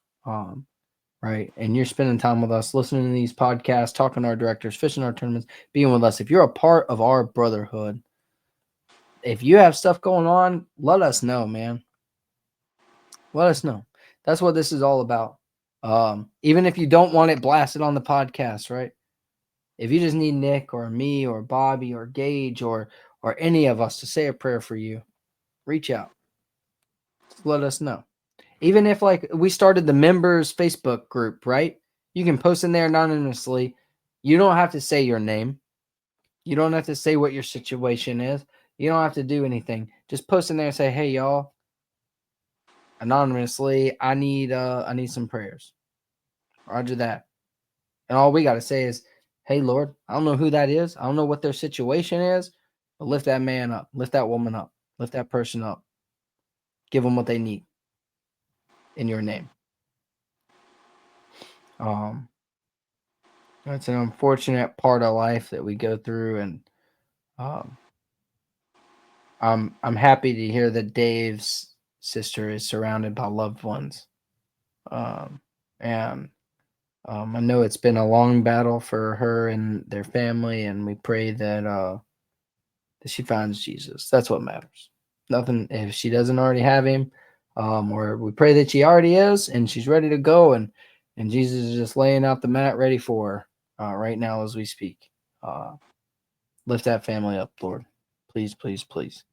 right? And you're spending time with us, listening to these podcasts, talking to our directors, fishing our tournaments, being with us. If you're a part of our brotherhood, if you have stuff going on, let us know, man. Let us know. That's what this is all about. Even if you don't want it blasted on the podcast, right? If you just need Nick or me or Bobby or Gage or any of us to say a prayer for you, reach out. Just let us know. Even if like we started the members Facebook group, right? You can post in there anonymously. You don't have to say your name. You don't have to say what your situation is. You don't have to do anything. Just post in there and say, "Hey y'all, anonymously, I need some prayers." Roger that. And all we got to say is, "Hey Lord, I don't know who that is. I don't know what their situation is, but lift that man up, lift that woman up, lift that person up. Give them what they need in your name." It's an unfortunate part of life that we go through, and I'm happy to hear that Dave's sister is surrounded by loved ones. And I know it's been a long battle for her and their family, and we pray that she finds Jesus. That's what matters. Nothing if she doesn't already have him, or we pray that she already is and she's ready to go, and Jesus is just laying out the mat ready for her right now as we speak. Lift that family up, Lord. Please, please, please.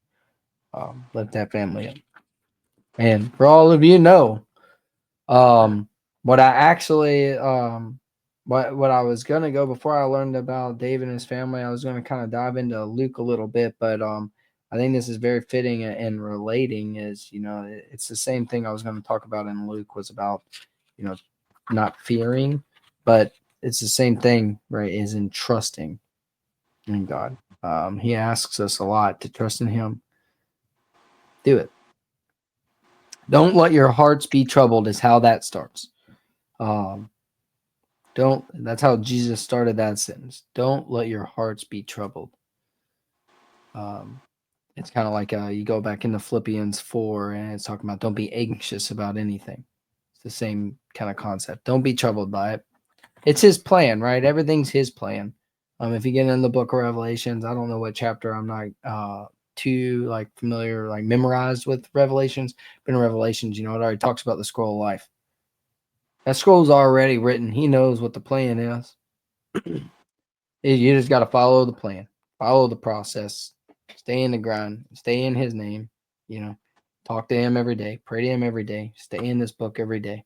Lift that family up. And for all of you know, what I actually what I was gonna go before I learned about Dave and his family, I was gonna kind of dive into Luke a little bit, but I think this is very fitting and relating. Is it's the same thing I was going to talk about in Luke was about not fearing, but it's the same thing, right? Is in trusting in God. He asks us a lot to trust in Him. Do it. Don't let your hearts be troubled is how that starts. That's how Jesus started that sentence. Don't let your hearts be troubled. It's kind of like you go back into Philippians 4 and it's talking about don't be anxious about anything. It's the same kind of concept. Don't be troubled by it. It's his plan, right? Everything's his plan. If you get in the book of Revelations, I don't know what chapter, I'm not too familiar, memorized with Revelations. But in Revelations, it already talks about the scroll of life. That scroll's already written. He knows what the plan is. You just got to follow the plan, follow the process, stay in the grind, stay in his name, talk to him every day, pray to him every day, stay in this book every day,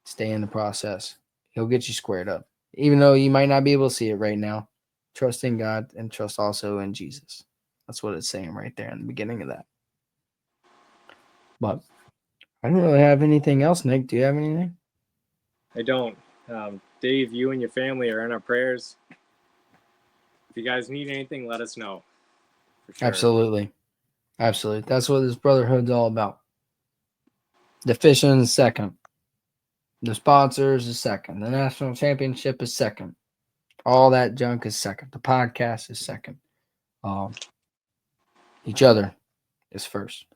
stay in the process. He'll get you squared up. Even though you might not be able to see it right now, trust in God and trust also in Jesus. That's what it's saying right there in the beginning of that. But I don't really have anything else, Nick. Do you have anything? I don't. Dave, you and your family are in our prayers. If you guys need anything, let us know. For sure. Absolutely. Absolutely. That's what this brotherhood's all about. The fishing is second. The sponsors is second. The national championship is second. All that junk is second. The podcast is second. Each other is first.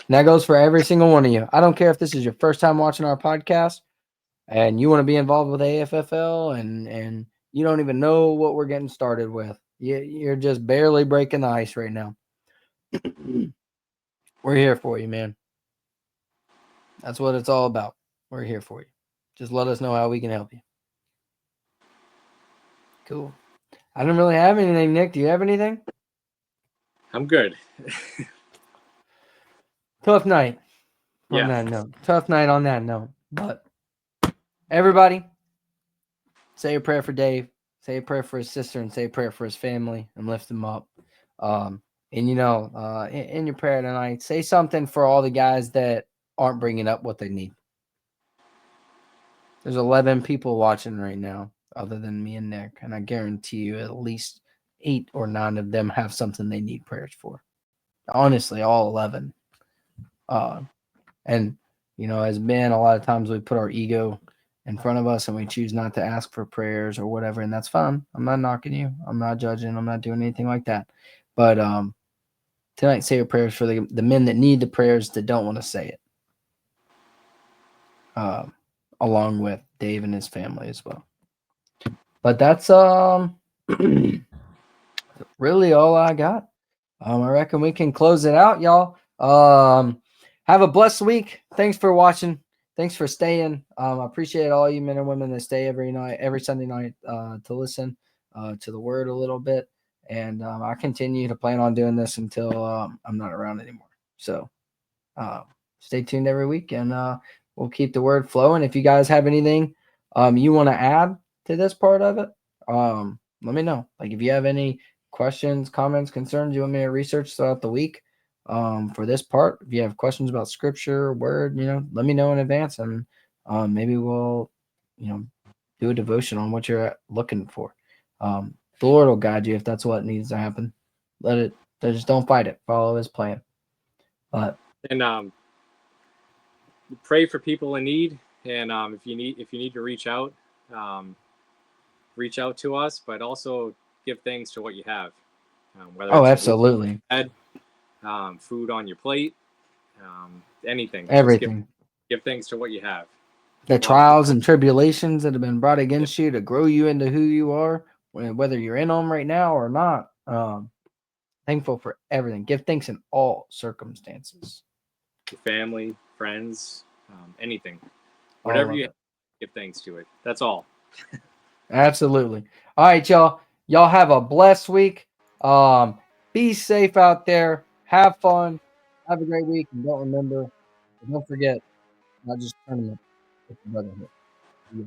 And that goes for every single one of you. I don't care if this is your first time watching our podcast and you want to be involved with AFFL and you don't even know what we're getting started with. You're just barely breaking the ice right now. We're here for you, man. That's what it's all about. We're here for you. Just let us know how we can help you. Cool. I don't really have anything, Nick. Do you have anything? I'm good. Tough night. Yeah. On that note. Tough night on that note. But everybody, say a prayer for Dave. Say a prayer for his sister and say a prayer for his family and lift them up. And in your prayer tonight, say something for all the guys that aren't bringing up what they need. There's 11 people watching right now other than me and Nick, and I guarantee you at least 8 or 9 of them have something they need prayers for. Honestly, all 11. And as men, a lot of times we put our ego in front of us and we choose not to ask for prayers or whatever, and that's fine. I'm not knocking you. I'm not judging. I'm not doing anything like that. But tonight, say your prayers for the men that need the prayers that don't want to say it. along with Dave and his family as well. But that's really all I got. I reckon we can close it out, y'all. Have a blessed week. Thanks for watching. Thanks for staying. I appreciate all you men and women that stay every Sunday night to listen to the word a little bit. And I continue to plan on doing this until I'm not around anymore. So stay tuned every week, and we'll keep the word flowing. If you guys have anything you want to add to this part of it, let me know. Like if you have any questions, comments, concerns you want me to research throughout the week for this part, if you have questions about scripture, word, let me know in advance, and maybe we'll do a devotion on what you're looking for. The Lord will guide you if that's what needs to happen. Just don't fight it. Follow his plan. But pray for people in need, and if you need to reach out to us, but also give thanks to what you have. Whether it's absolutely. Bed, food on your plate, anything. Everything. Give thanks to what you have. The trials and tribulations that have been brought against you to grow you into who you are, whether you're in them right now or not. Thankful for everything. Give thanks in all circumstances. Your family, friends, anything. Whatever you have, give thanks to it. That's all. Absolutely. All right, y'all. Y'all have a blessed week. Be safe out there. Have fun. Have a great week. And don't forget, not just tournament, it's brotherhood. Yeah.